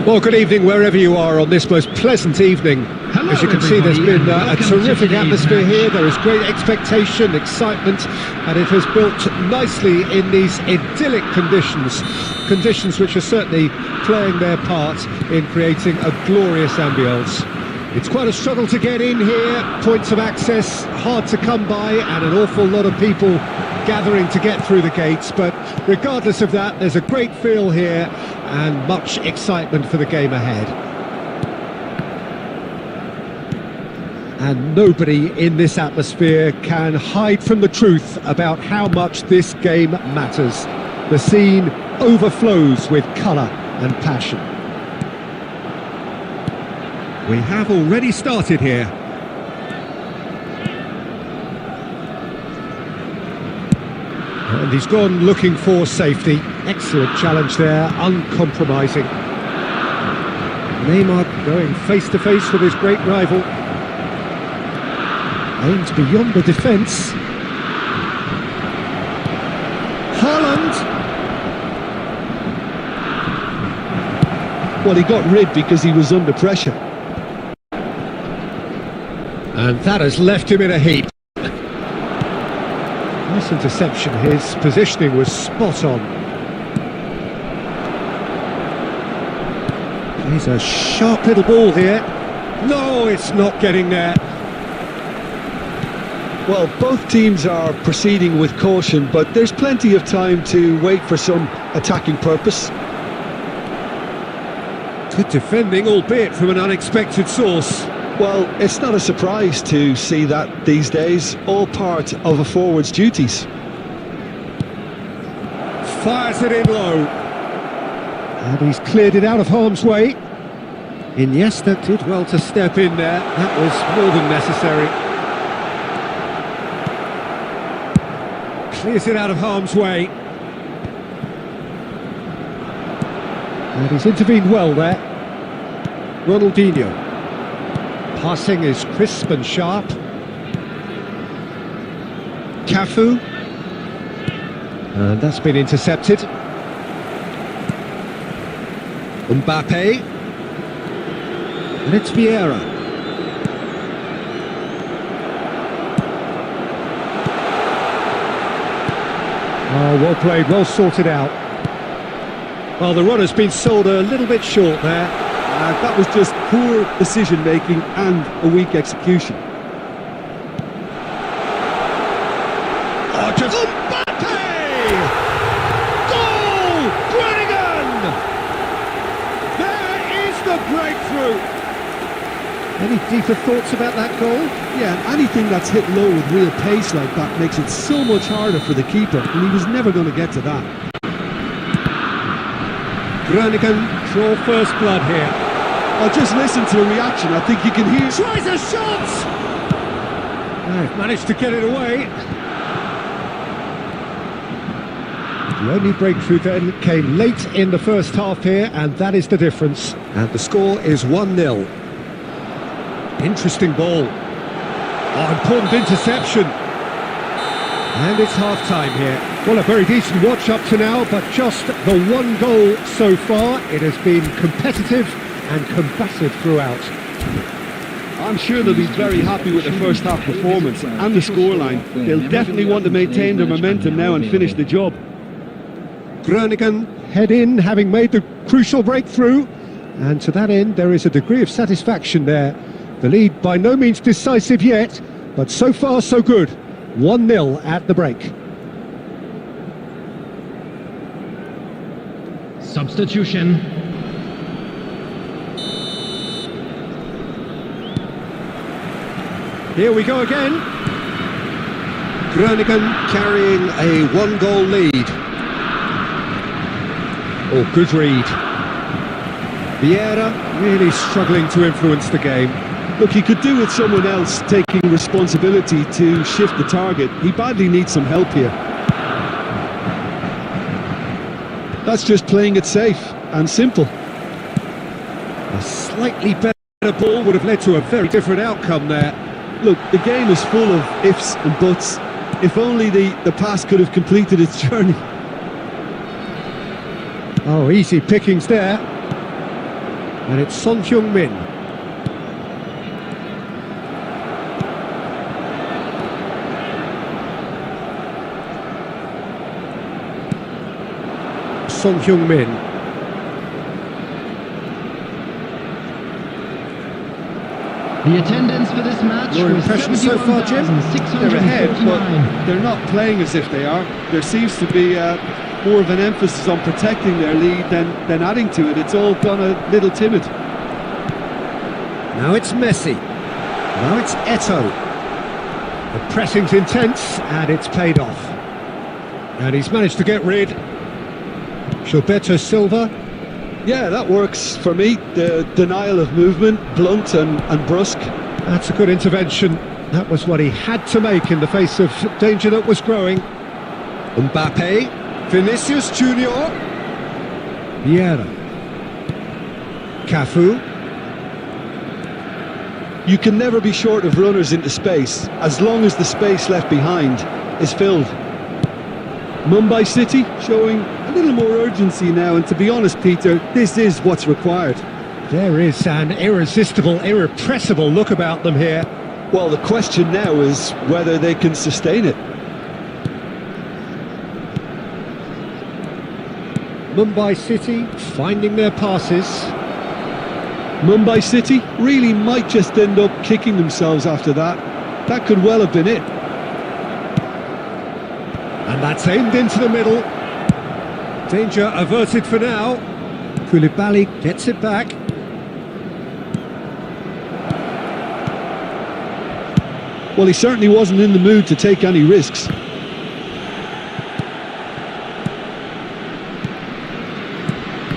A: Well, good evening wherever you are on this most pleasant evening.
D: Hello,
A: As you can see, there's
D: everybody,
A: been
D: and
A: a
D: welcome to
A: terrific
D: today's
A: atmosphere
D: match.
A: here. There is great expectation, excitement, and it has built nicely in these idyllic conditions. Conditions which are certainly playing their part in creating a glorious ambience. It's quite a struggle to get in here, points of access hard to come by, and an awful lot of people gathering to get through the gates, but regardless of that, there's a great feel here and much excitement for the game ahead. And nobody in this atmosphere can hide from the truth about how much this game matters. The scene overflows with colour and passion. We have already started here. And he's gone looking for safety. Excellent challenge there, uncompromising. Neymar going face to face with his great rival. Aimed beyond the defence. Haaland!
B: Well, he got rid because he was under pressure.
A: And that has left him in a heap. Nice interception, his positioning was spot on. He's a sharp little ball here. No, it's not getting there.
B: Well, both teams are proceeding with caution, but there's plenty of time to wait for some attacking purpose.
A: Good defending, albeit from an unexpected source.
B: Well, it's not a surprise to see that these days, all part of a forward's duties.
A: Fires it in low. And he's cleared it out of harm's way. Iniesta did well to step in there. That was more than necessary. Clears it out of harm's way. And he's intervened well there. Ronaldinho. Passing is crisp and sharp. Cafu. And that's been intercepted. Mbappe. And it's Vieira. Oh, well played, well sorted out. Well, the run has been sold a little bit short there.
B: That was just poor decision-making and a weak execution.
A: Oh, just Mbappe! Goal! Groningen! There is the breakthrough! Any deeper thoughts about that goal?
B: Yeah, and anything that's hit low with real pace like that makes it so much harder for the keeper, and he was never going to get to that.
A: Groningen draw first blood here.
B: Oh, just listen to the reaction. I think you can hear...
A: Tries a shot! They've managed to get it away. The only breakthrough then came late in the first half here, and that is the difference. And the score is 1-0. Interesting ball. Oh, important interception. And it's half-time here. Well, a very decent watch up to now, but just the one goal so far. It has been competitive and combative throughout.
B: I'm sure they'll be very happy with the first half performance and the scoreline. They'll definitely want to maintain their momentum now and finish the job.
A: Groningen head in, having made the crucial breakthrough. And to that end, there is a degree of satisfaction there. The lead by no means decisive yet, but so far so good. 1-0 at the break.
D: Substitution.
A: Here we go again. Groningen carrying a one-goal lead. Oh, good read. Vieira really struggling to influence the game.
B: Look, he could do with someone else taking responsibility to shift the target. He badly needs some help here. That's just playing it safe and simple.
A: A slightly better ball would have led to a very different outcome there.
B: Look, the game is full of ifs and buts. If only the pass could have completed its journey.
A: Oh, easy pickings there. And it's Son Heung-min. Son Heung-min.
D: The attendance for this match
A: Your
D: was
A: impressions so far, Jim?
B: They're ahead, but they're not playing as if they are. There seems to be more of an emphasis on protecting their lead than adding to it. It's all gone a little timid.
A: Now it's Messi. Now it's Eto'o. The pressing's intense, and it's paid off. And he's managed to get rid. Gilberto Silva.
B: Yeah, that works for me. The denial of movement, blunt and brusque.
A: That's a good intervention. That was what he had to make in the face of danger that was growing. Mbappe. Vinicius Junior. Vieira. Cafu.
B: You can never be short of runners into space, as long as the space left behind is filled. Mumbai City showing a little more urgency now, and to be honest, Peter, this is what's required.
A: There is an irresistible, irrepressible look about them here.
B: Well, the question now is whether they can sustain it.
A: Mumbai City finding their passes.
B: Mumbai City really might just end up kicking themselves after that. That could well have been it.
A: And that's aimed into the middle. Danger averted for now. Koulibaly gets it back.
B: Well, he certainly wasn't in the mood to take any risks.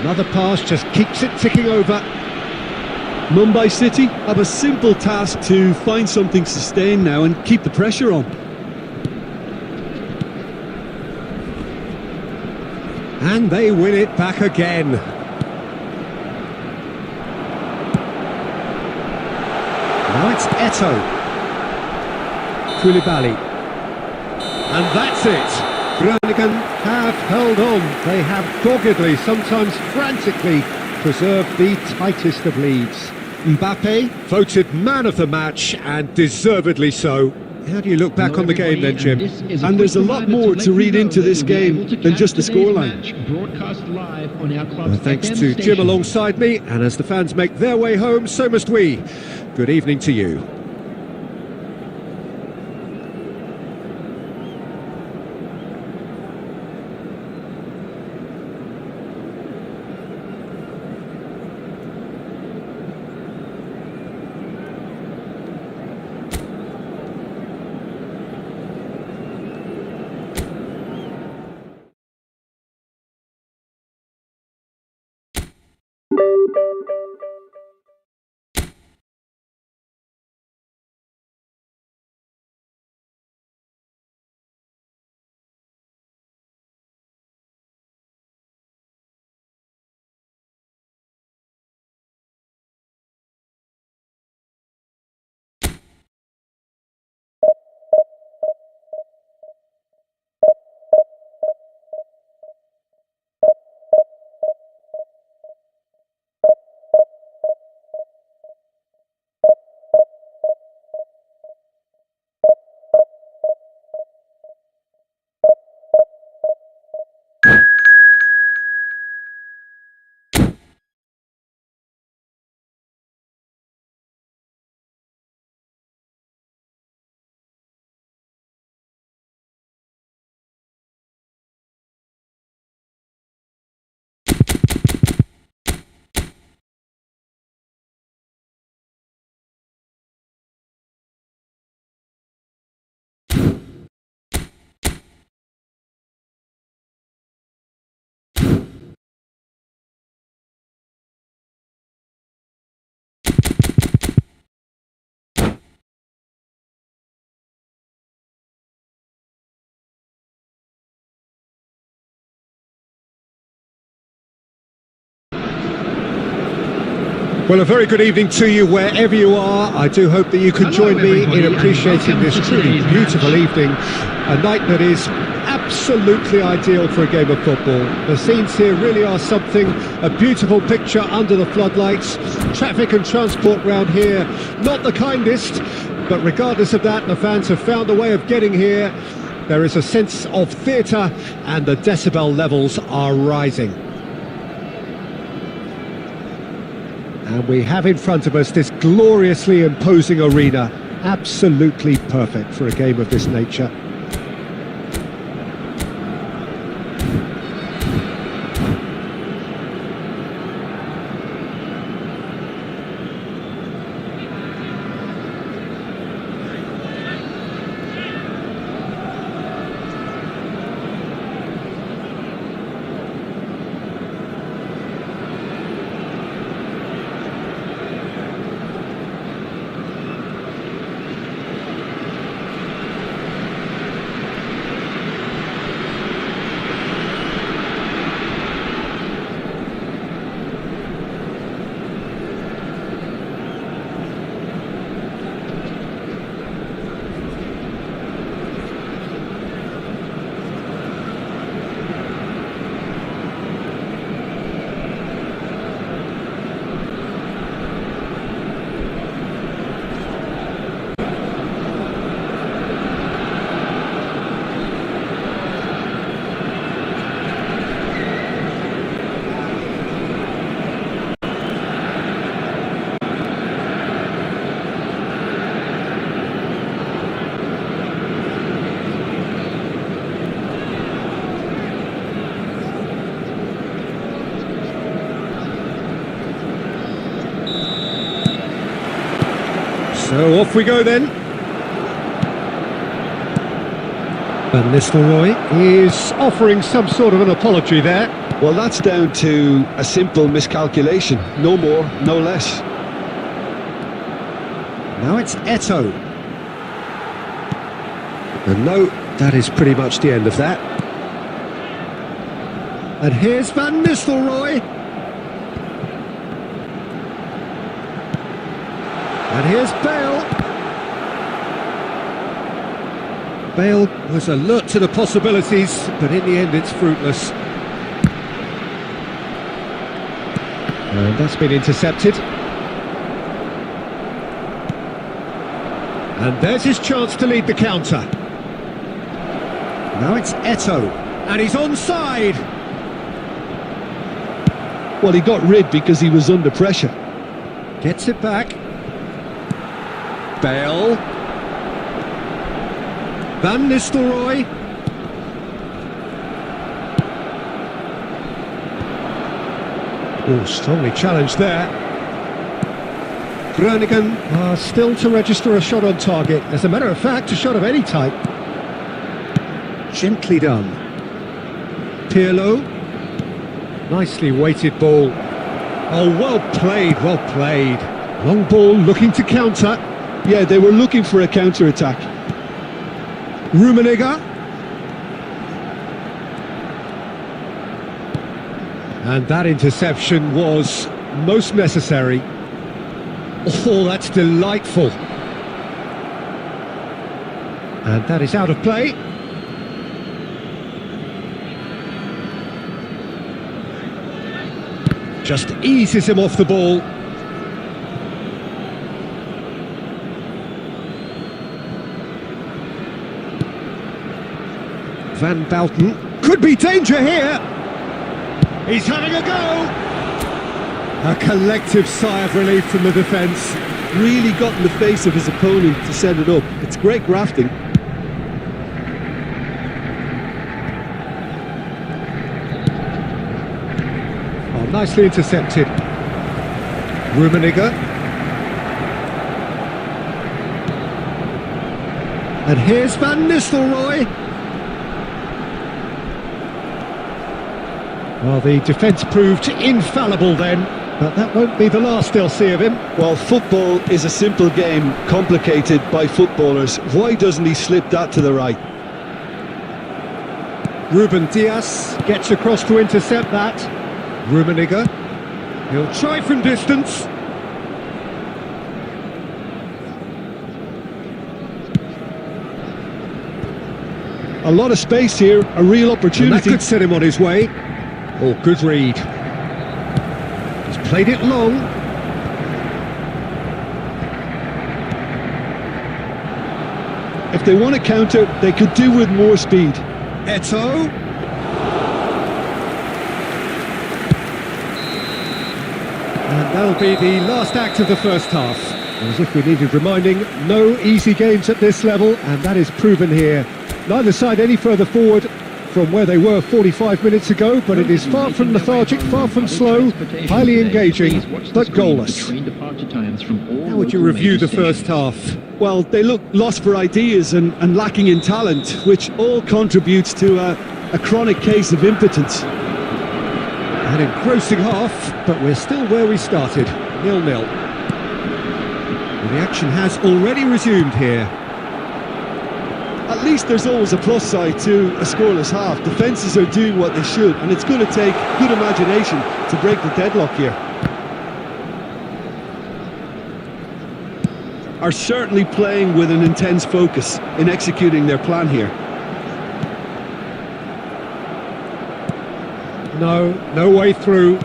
A: Another pass just keeps it ticking over.
B: Mumbai City have a simple task to find something sustained now and keep the pressure on.
A: And they win it back again. Now it's Eto'o. Koulibaly. And that's it. Groningen have held on. They have doggedly, sometimes frantically, preserved the tightest of leads. Mbappe voted man of the match, and deservedly so. How do you look back on the game then, Jim?
B: And there's a lot more to read into this game than just the scoreline.
A: Thanks to Jim alongside me, and as the fans make their way home, so must we. Good evening to you. Well, a very good evening to you wherever you are. I do hope that you can join me in appreciating this truly beautiful evening. A night that is absolutely absolutely ideal for a game of football. The scenes here really are something, a beautiful picture under the floodlights. Traffic and transport round here, not the kindest, but regardless of that, the fans have found a way of getting here. There is a sense of theatre and the decibel levels are rising. And we have in front of us this gloriously imposing arena, absolutely perfect for a game of this nature. So off we go then. Van Nistelrooy is offering some sort of an apology there.
B: Well, that's down to a simple miscalculation. No more, no less.
A: Now it's Eto'o. And no, that is pretty much the end of that. And here's Van Nistelrooy. And here's Bale. Bale was alert to the possibilities, but in the end it's fruitless. And that's been intercepted. And there's his chance to lead the counter. Now it's Eto'o, and he's onside.
B: Well, he got rid because he was under pressure.
A: Gets it back. Bale. Van Nistelrooy. Oh, strongly challenged there. Groningen are still to register a shot on target. As a matter of fact, a shot of any type. Gently done. Pirlo. Nicely weighted ball. Oh, well played, well played. Long ball looking to counter.
B: Yeah, they were looking for a counter-attack.
A: Rummenigge. And that interception was most necessary. Oh, that's delightful. And that is out of play. Just eases him off the ball. Van Bouten. Could be danger here. He's having a go. A collective sigh of relief from the defence.
B: Really got in the face of his opponent to set it up. It's great grafting.
A: Oh, nicely intercepted. Rummenigge. And here's Van Nistelrooy. Well, the defence proved infallible then, but that won't be the last they'll see of him.
B: Well, football is a simple game, complicated by footballers. Why doesn't he slip that to the right?
A: Ruben Dias gets across to intercept that. Rummenigge. He'll try from distance.
B: A lot of space here, a real
A: And that
B: opportunity.
A: could set him on his way. Oh, good read. He's played it long.
B: If they want to counter, they could do with more speed.
A: Eto'o. And that'll be the last act of the first half. As if we needed reminding, no easy games at this level, and that is proven here. Neither side any further forward from where they were 45 minutes ago, but it is far from lethargic, far from slow, highly engaging, but goalless. How would you review the first half?
B: Well, they look lost for ideas and lacking in talent, which all contributes to a chronic case of impotence.
A: An engrossing half, but we're still where we started, 0-0. The action has already resumed here.
B: At least there's always a plus side to a scoreless half. Defences are doing what they should, and it's going to take good imagination to break the deadlock here. Are certainly playing with an intense focus in executing their plan here.
A: No way through.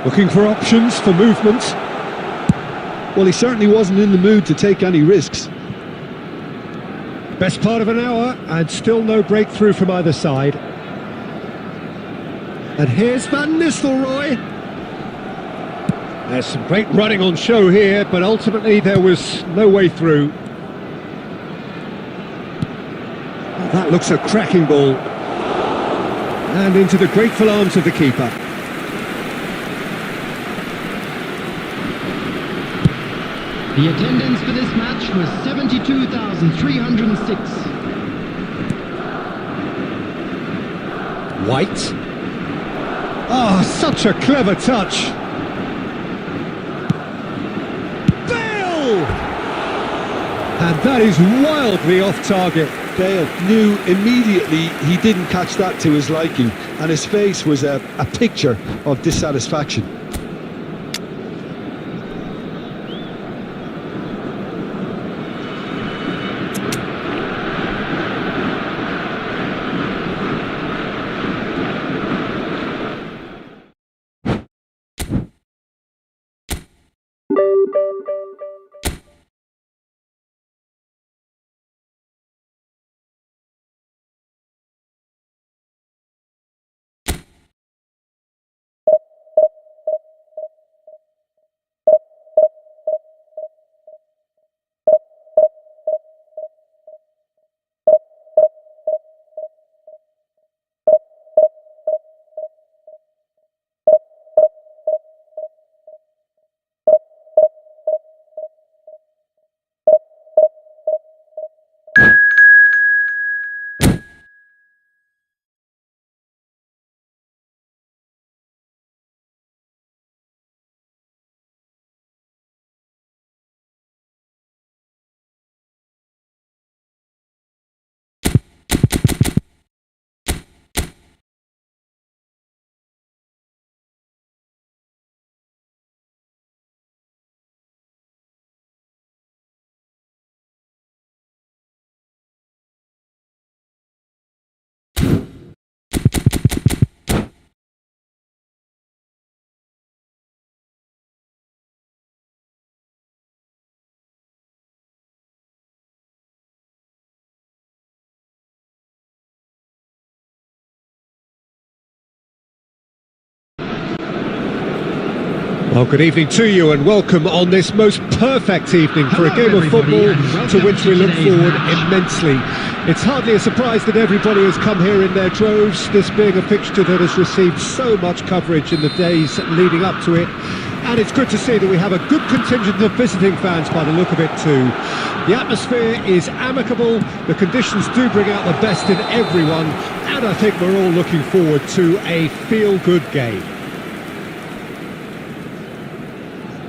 A: Looking for options, for movement.
B: Well, he certainly wasn't in the mood to take any risks.
A: Best part of an hour, and still no breakthrough from either side. And here's Van Nistelrooy. There's some great running on show here, but ultimately there was no way through. That looks a cracking ball. And into the grateful arms of the keeper.
D: The attendance for this match was 72,306.
A: White. Oh, such a clever touch. Bale! And that is wildly off target.
B: Bale knew immediately he didn't catch that to his liking, and his face was a picture of dissatisfaction.
A: Well, good evening to you and welcome on this most perfect evening for a game of football to which we look forward immensely. It's hardly a surprise that everybody has come here in their droves, this being a fixture that has received so much coverage in the days leading up to it. And it's good to see that we have a good contingent of visiting fans by the look of it too. The atmosphere is amicable, the conditions do bring out the best in everyone, and I think we're all looking forward to a feel-good game.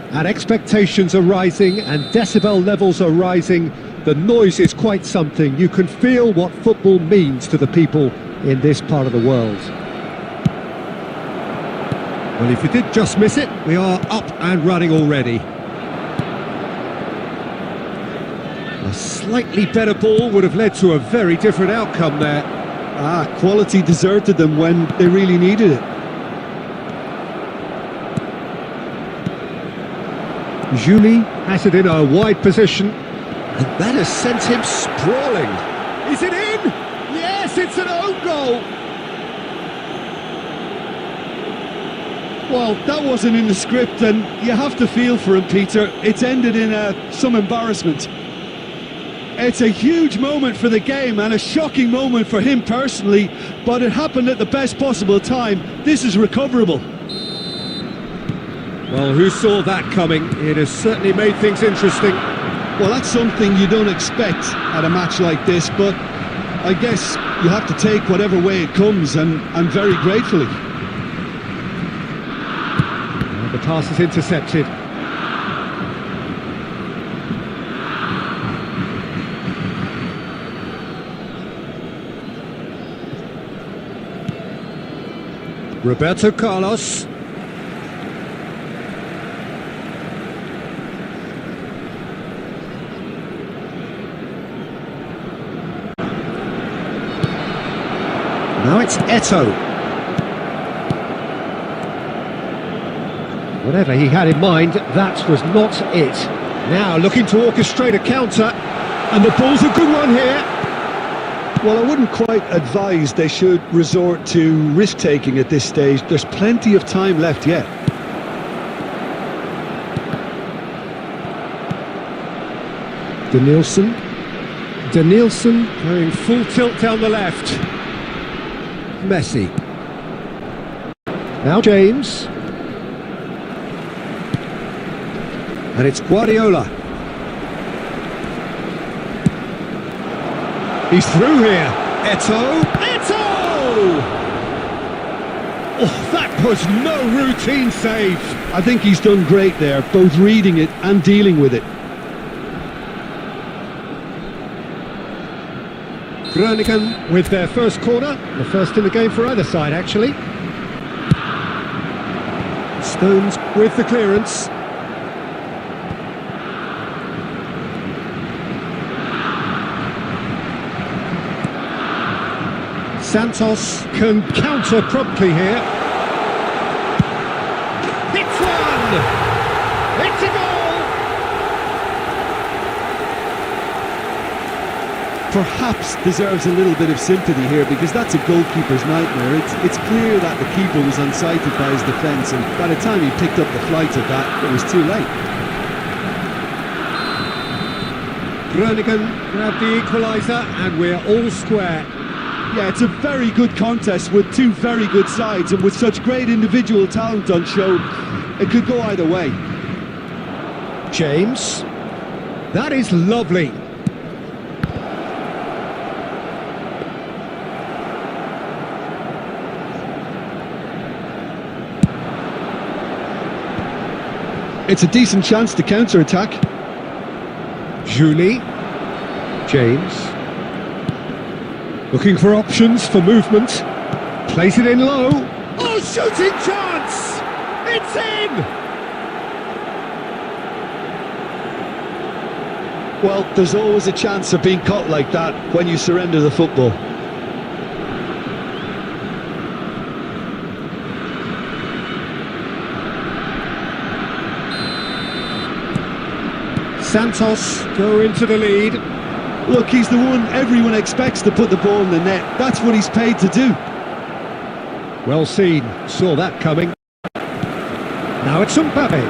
A: And expectations are rising and decibel levels are rising. The noise is quite something. You can feel what football means to the people in this part of the world. Well, if you did just miss it, we are up and running already. A slightly better ball would have led to a very different outcome there.
B: Quality deserted them when they really needed it.
A: Julie has it in a wide position, and that has sent him sprawling. Is it in? Yes, it's an own goal.
B: Well, that wasn't in the script, and you have to feel for him, Peter. It's ended in some embarrassment. It's a huge moment for the game and a shocking moment for him personally, but it happened at the best possible time. This is recoverable.
A: Well, who saw that coming? It has certainly made things interesting.
B: Well, that's something you don't expect at a match like this, but I guess you have to take whatever way it comes, and very gratefully.
A: Well, the pass is intercepted. Roberto Carlos. Now it's Eto'o. Whatever he had in mind, that was not it. Now looking to orchestrate a counter, and the ball's a good one here.
B: Well, I wouldn't quite advise they should resort to risk-taking at this stage. There's plenty of time left yet.
A: Danielson going full tilt down the left. Messi. Now James. And it's Guardiola. He's through here. Eto'o. Oh, that was no routine save.
B: I think he's done great there, both reading it and dealing with it.
A: Groningen with their first corner, the first in the game for either side actually. Stones with the clearance. Santos can counter promptly here. It's one! It's a goal!
B: Perhaps deserves a little bit of sympathy here, because that's a goalkeeper's nightmare. It's clear that the keeper was unsighted by his defence, and by the time he picked up the flight of that, it was too late.
A: Groningen grabbed the equaliser, and we're all square.
B: Yeah, it's a very good contest with two very good sides, and with such great individual talent on show, it could go either way.
A: James. That is lovely.
B: It's a decent chance to counter-attack.
A: Julie. James. Looking for options for movement. Place it in low. Oh, shooting chance! It's in!
B: Well, there's always a chance of being caught like that when you surrender the football.
A: Santos go into the lead.
B: Look, he's the one everyone expects to put the ball in the net. That's what he's paid to do.
A: Well seen, saw that coming. Now it's Mbappe.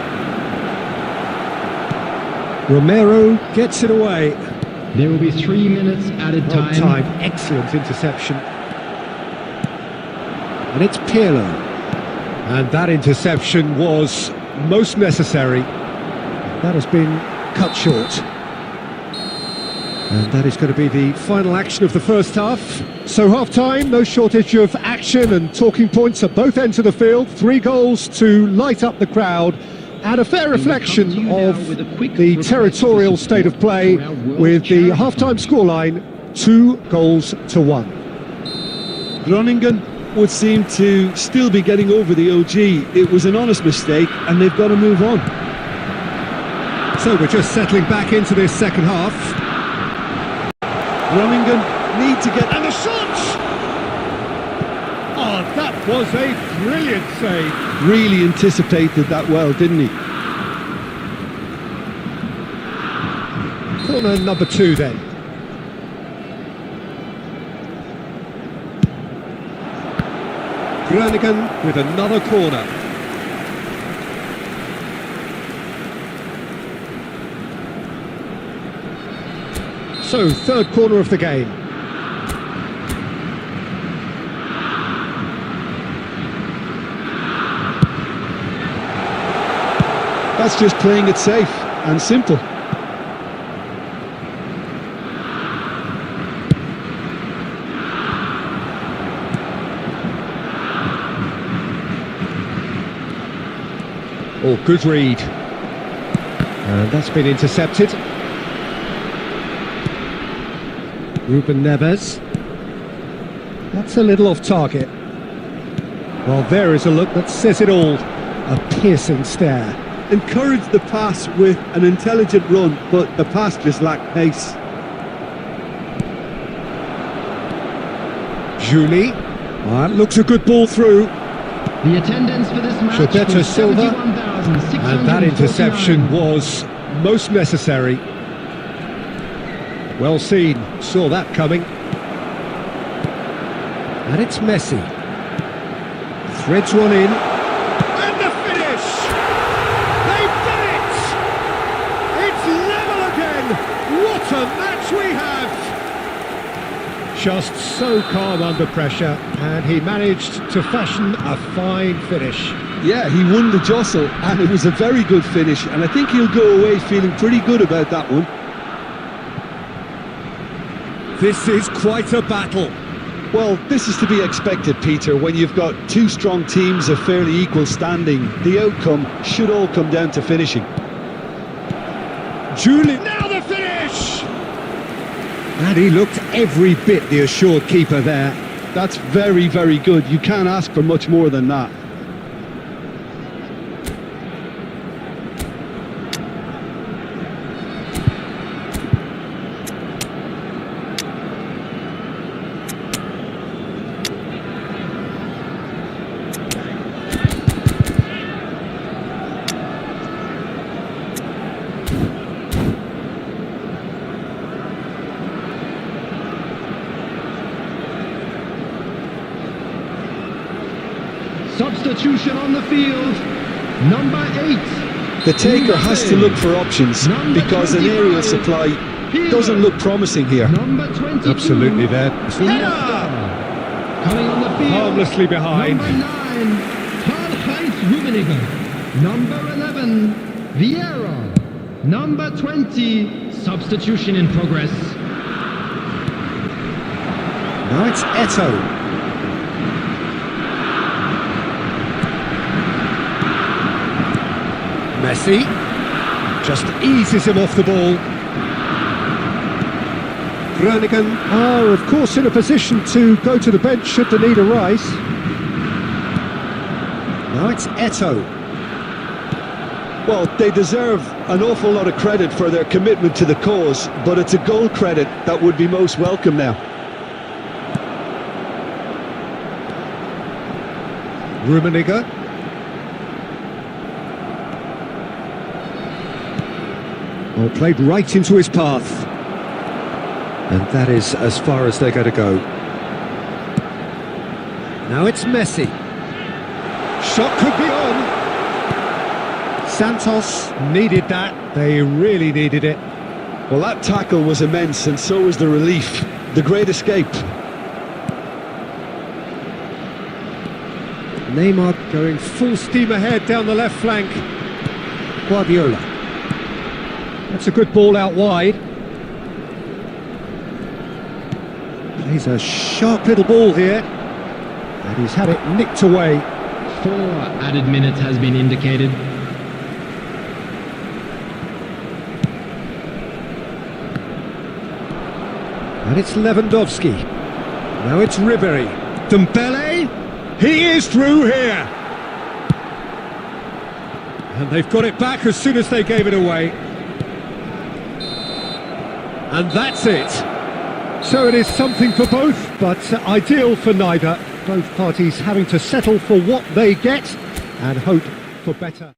A: Romero gets it away.
D: There will be 3 minutes added time.
A: Excellent interception. And it's Pirlo. And that interception was most necessary. That has been cut short. And that is going to be the final action of the first half. So half-time, no shortage of action and talking points at both ends of the field. 3 goals to light up the crowd, and a fair reflection of the territorial state of play, with the half-time scoreline 2-1.
B: Groningen would seem to still be getting over the OG. It was an honest mistake, and they've got to move on.
A: So we're just settling back into this second half.
B: Groningen need to get...
A: And the shot! was a brilliant save.
B: Really anticipated that well, didn't he?
A: Corner number 2 then. Groningen with another corner. So, third corner of the game.
B: That's just playing it safe and simple.
A: Oh, good read. And that's been intercepted. Ruben Neves. That's a little off target. Well, there is a look that says it all. A piercing stare.
B: Encouraged the pass with an intelligent run, but the pass just lacked pace.
A: Julie. That looks a good ball through.
D: The attendance for this match
A: Roberto
D: was
A: Silva.
D: 71,649.
A: And that interception was most necessary. Well seen, saw that coming. And it's Messi. Threads one in. And the finish! They've done it! It's level again! What a match we have! Just so calm under pressure, and he managed to fashion a fine finish.
B: Yeah, he won the jostle, and it was a very good finish, and I think he'll go away feeling pretty good about that one.
A: This is quite a battle.
B: Well, this is to be expected, Peter. When you've got two strong teams of fairly equal standing, the outcome should all come down to finishing.
A: Julie, now the finish! And he looked every bit the assured keeper there.
B: That's very, very good. You can't ask for much more than that.
D: Substitution on the field, number 8.
B: The taker has to look for options because an aerial supply doesn't look promising here.
D: Number 22.
A: Absolutely there.
D: Header! Coming on the field.
A: Harmlessly behind.
D: Number 9, Karl-Heinz Rummenigge. Number 11, Vieira. Number 20, substitution in progress.
A: Now it's Eto'o. Messi just eases him off the ball. Groningen are of course in a position to go to the bench should the need arise. Now it's Eto'o.
B: Well, they deserve an awful lot of credit for their commitment to the cause, but it's a goal credit that would be most welcome now.
A: Rummenigge. Well, played right into his path. And that is as far as they're going to go. Now it's Messi. Shot could be on. Santos needed that. They really needed it.
B: Well, that tackle was immense, and so was the relief. The great escape.
A: Neymar going full steam ahead down the left flank. Guardiola. That's a good ball out wide. Plays a sharp little ball here. And he's had it nicked away.
D: 4 added minutes has been indicated.
A: And it's Lewandowski. Now it's Ribery. Dembele. He is through here. And they've got it back as soon as they gave it away. And that's it. So it is something for both, but ideal for neither. both parties having to settle for what they get and hope for better.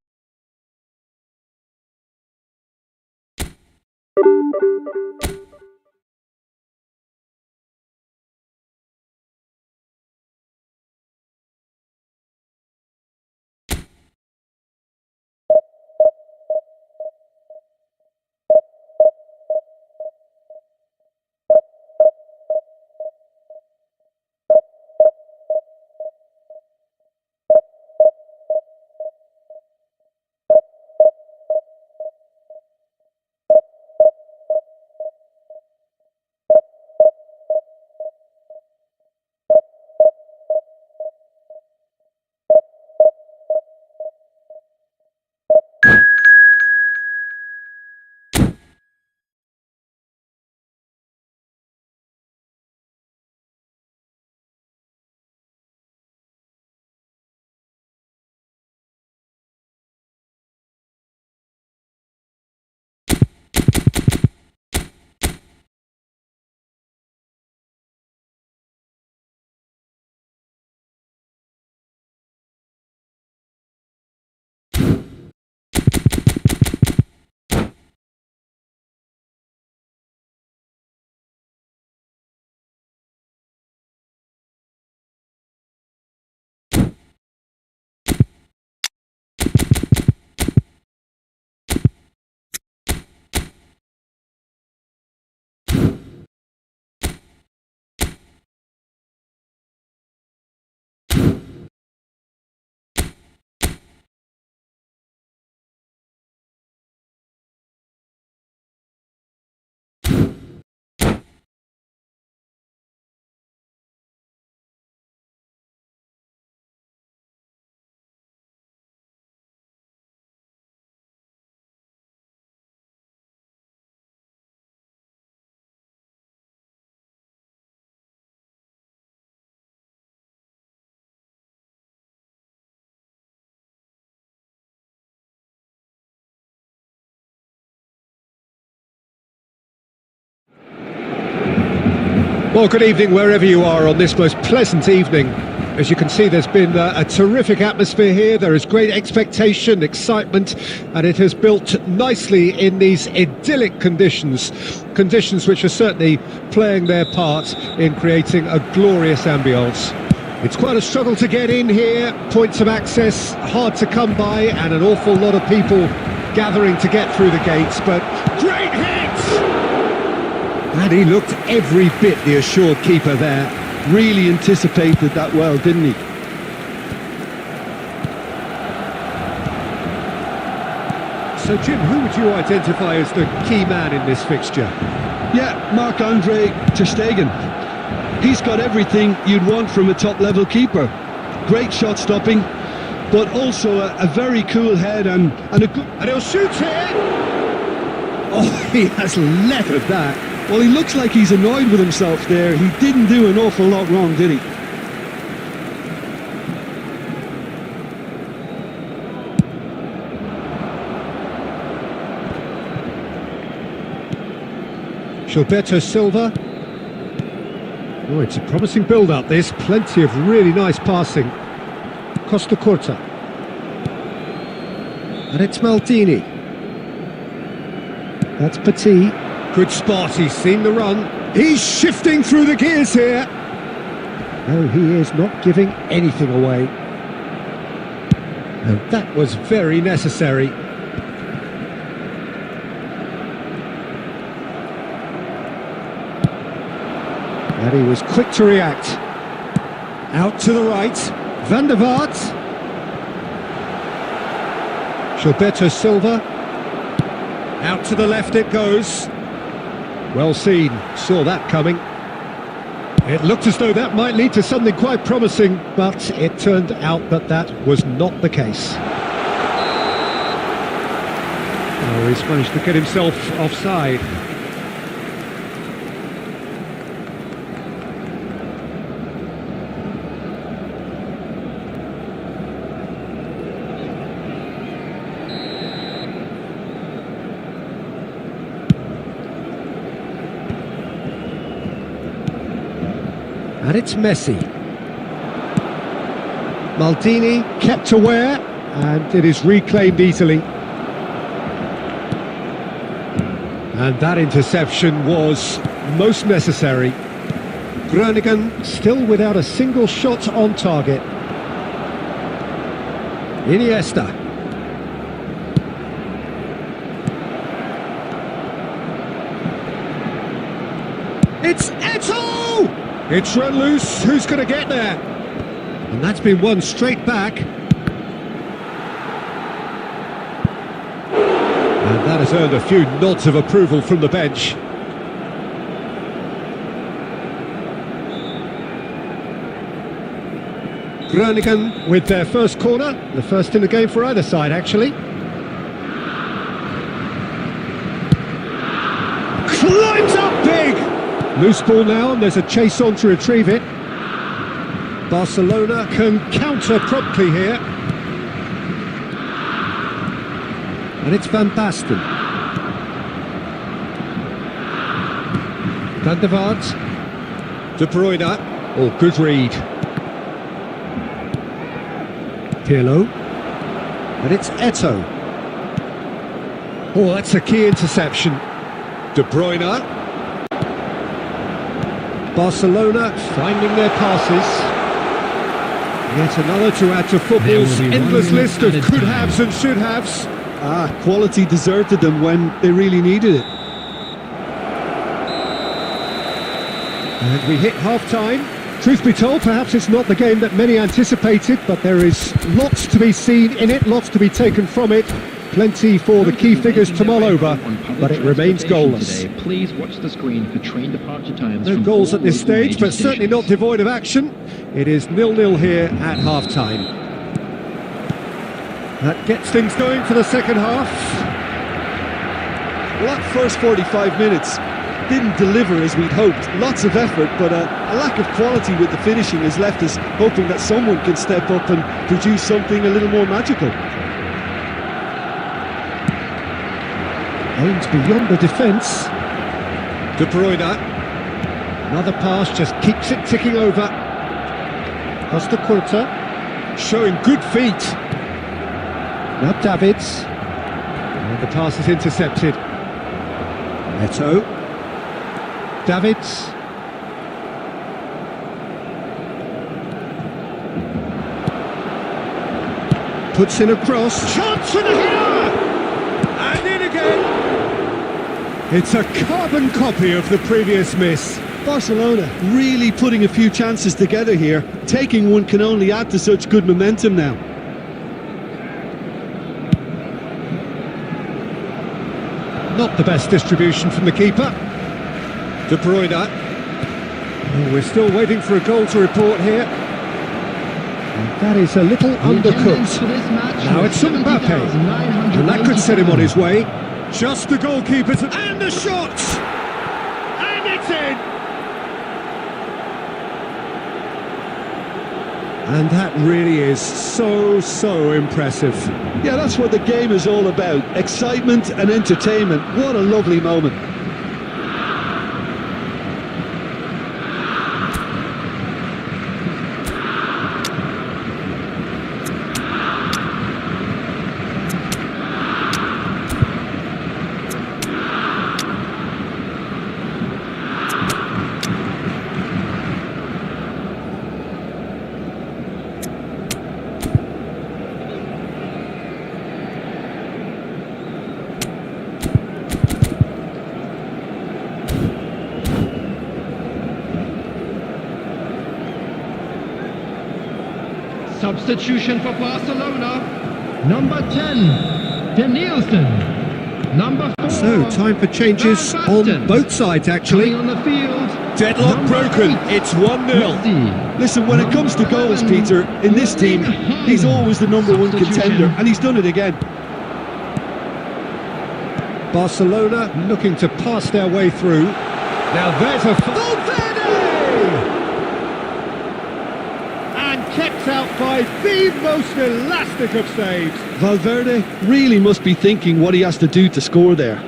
A: Well, good evening wherever you are on this most pleasant evening. As you can see, there's been a terrific atmosphere here. There is great expectation, excitement, and it has built nicely in these idyllic conditions. Conditions which are certainly playing their part in creating a glorious ambience. It's quite a struggle to get in here, points of access hard to come by, and an awful lot of people gathering to get through the gates, but great hits!
B: And he looked every bit the assured keeper there. Really anticipated that well, didn't he?
A: So Jim, who would you identify as the key man in this fixture?
B: Yeah, Marc-Andre ter Stegen. He's got everything you'd want from a top-level keeper. Great shot stopping, but also a very cool head and a good...
A: And he'll shoot here! Oh, he has lettered that.
B: Well, he looks like he's annoyed with himself there. He didn't do an awful lot wrong, did he?
A: Gilberto Silva. Oh, it's a promising build-up, this. Plenty of really nice passing. Costa Curta. And it's Maldini. That's Petit. Good spot, he's seen the run. He's shifting through the gears here. No, he is not giving anything away. And that was very necessary. And he was quick to react. Out to the right. Van der Vaart. Gilberto Silva. Out to the left it goes. Well seen, saw that coming. It looked as though that might lead to something quite promising, but it turned out that that was not the case. Oh, he's managed to get himself offside. And it's Messi. Maldini kept aware, and it is reclaimed easily. And that interception was most necessary. Groningen still without a single shot on target. Iniesta. It's Eto'o! It's run loose, who's going to get there? And that's been won straight back. And that has earned a few nods of approval from the bench. Groningen with their first corner, the first in the game for either side actually. Climbs up big! Loose ball now, and there's a chase on to retrieve it. Barcelona can counter promptly here. And it's Van Basten. Van der Vaart. De Bruyne. Oh, good read. Pirlo. And it's Eto'o. Oh, that's a key interception. De Bruyne. Barcelona finding their passes. Yet another to add to football's endless list of could-haves and should-haves.
B: Quality deserted them when they really needed it.
A: And we hit half-time. Truth be told, perhaps it's not the game that many anticipated, but there is lots to be seen in it, lots to be taken from it. Plenty for the key figures to mull over, but it remains goalless.
D: Please watch the screen for train departure times.
A: No goals at this stage, but certainly not devoid of action. It is 0-0 here at half-time. That gets things going for the second half.
B: Well, that first 45 minutes didn't deliver as we'd hoped. Lots of effort, but a lack of quality with the finishing has left us hoping that someone can step up and produce something a little more magical.
A: Aims beyond the defence. De Bruyne. Another pass just keeps it ticking over. Costa Curta. Showing good feet. Now Davids. And the pass is intercepted. Eto'o. Davids. Puts in a cross. Chance for the header! And in again! It's a carbon copy of the previous miss.
B: Barcelona really putting a few chances together here. Taking one can only add to such good momentum now.
A: Not the best distribution from the keeper. De Bruyne. Oh, we're still waiting for a goal to report here. And that is a little undercooked. Now it's Mbappe. And that could set him on his way. Just the goalkeepers and the shots! And it's in! And that really is so impressive.
B: Yeah, that's what the game is all about. Excitement and entertainment. What a lovely moment.
D: Substitution for Barcelona. Number 10, Danielson. Number 4.
A: So, time for changes
D: Van
A: on
D: Basten.
A: both sides, actually.
D: Coming on the field.
A: Deadlock
D: Number
A: broken.
D: 8,
A: It's 1-0.
D: Messi.
B: Listen, when it comes to goals, Peter, in this team, he's always the number one contender, and he's done it again.
A: Barcelona looking to pass their way through. Now there's a Valverde! And kept out by the most elastic of saves.
B: Valverde really must be thinking what he has to do to score there.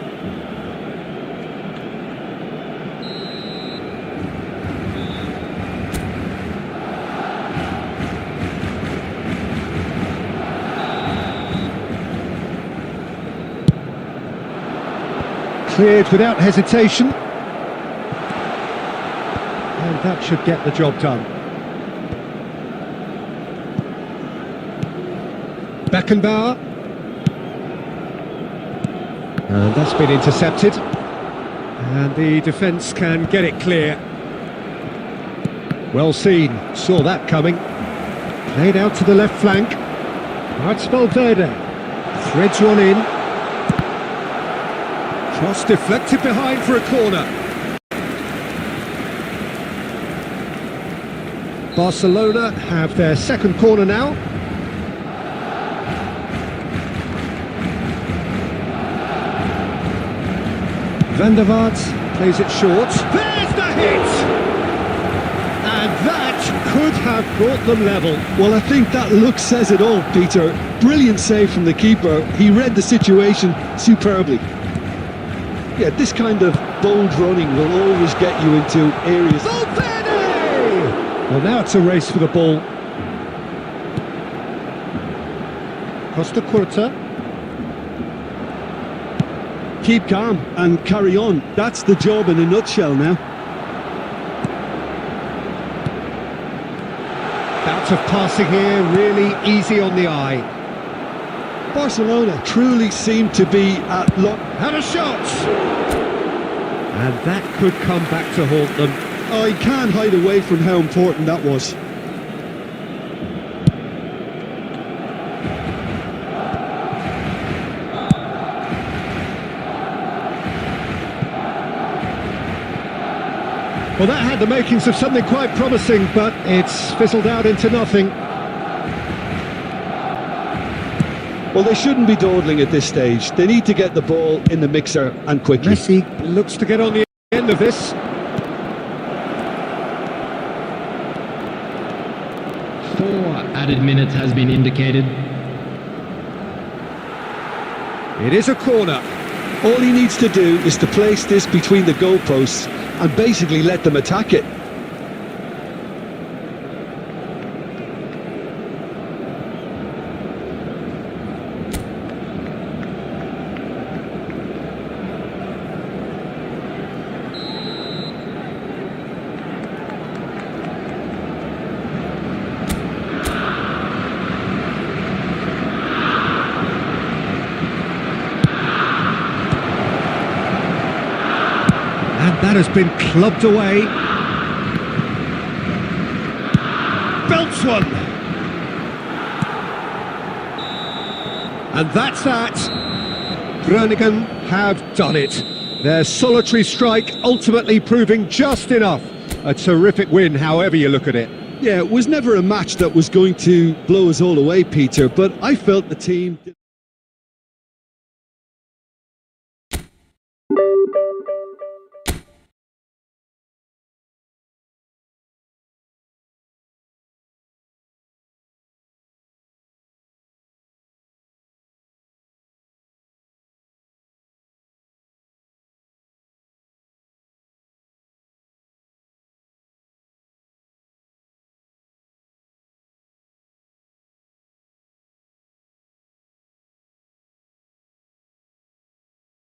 A: Cleared without hesitation. And that should get the job done. Beckenbauer. And that's been intercepted. And the defence can get it clear. Well seen, saw that coming. Played out to the left flank. That's Valverde. Threads one in. Cross deflected behind for a corner. Barcelona have their second corner now. Van der Vaart plays it short. There's the hit! And that could have brought them level.
B: Well, I think that look says it all, Peter. Brilliant save from the keeper. He read the situation superbly. Yeah, this kind of bold running will always get you into areas.
A: Valverde! Well, now it's a race for the ball. Costa Curta.
B: Keep calm and carry on. That's the job in a nutshell now.
A: Bout of passing here, really easy on the eye.
B: Barcelona truly seem to be at luck.
A: And a shot! And that could come back to haunt them.
B: I can't hide away from how important that was.
A: Well, that had the makings of something quite promising, but it's fizzled out into nothing.
B: Well, they shouldn't be dawdling at this stage. They need to get the ball in the mixer and quickly.
A: Messi looks to get on the end of this.
D: Four added minutes has been indicated.
A: It is a corner.
B: All he needs to do is to place this between the goalposts and basically let them attack it.
A: And that has been clubbed away. Belts one. And that's that. Groningen have done it. Their solitary strike ultimately proving just enough. A terrific win, however you look at it.
B: Yeah, it was never a match that was going to blow us all away, Peter, but I felt the team...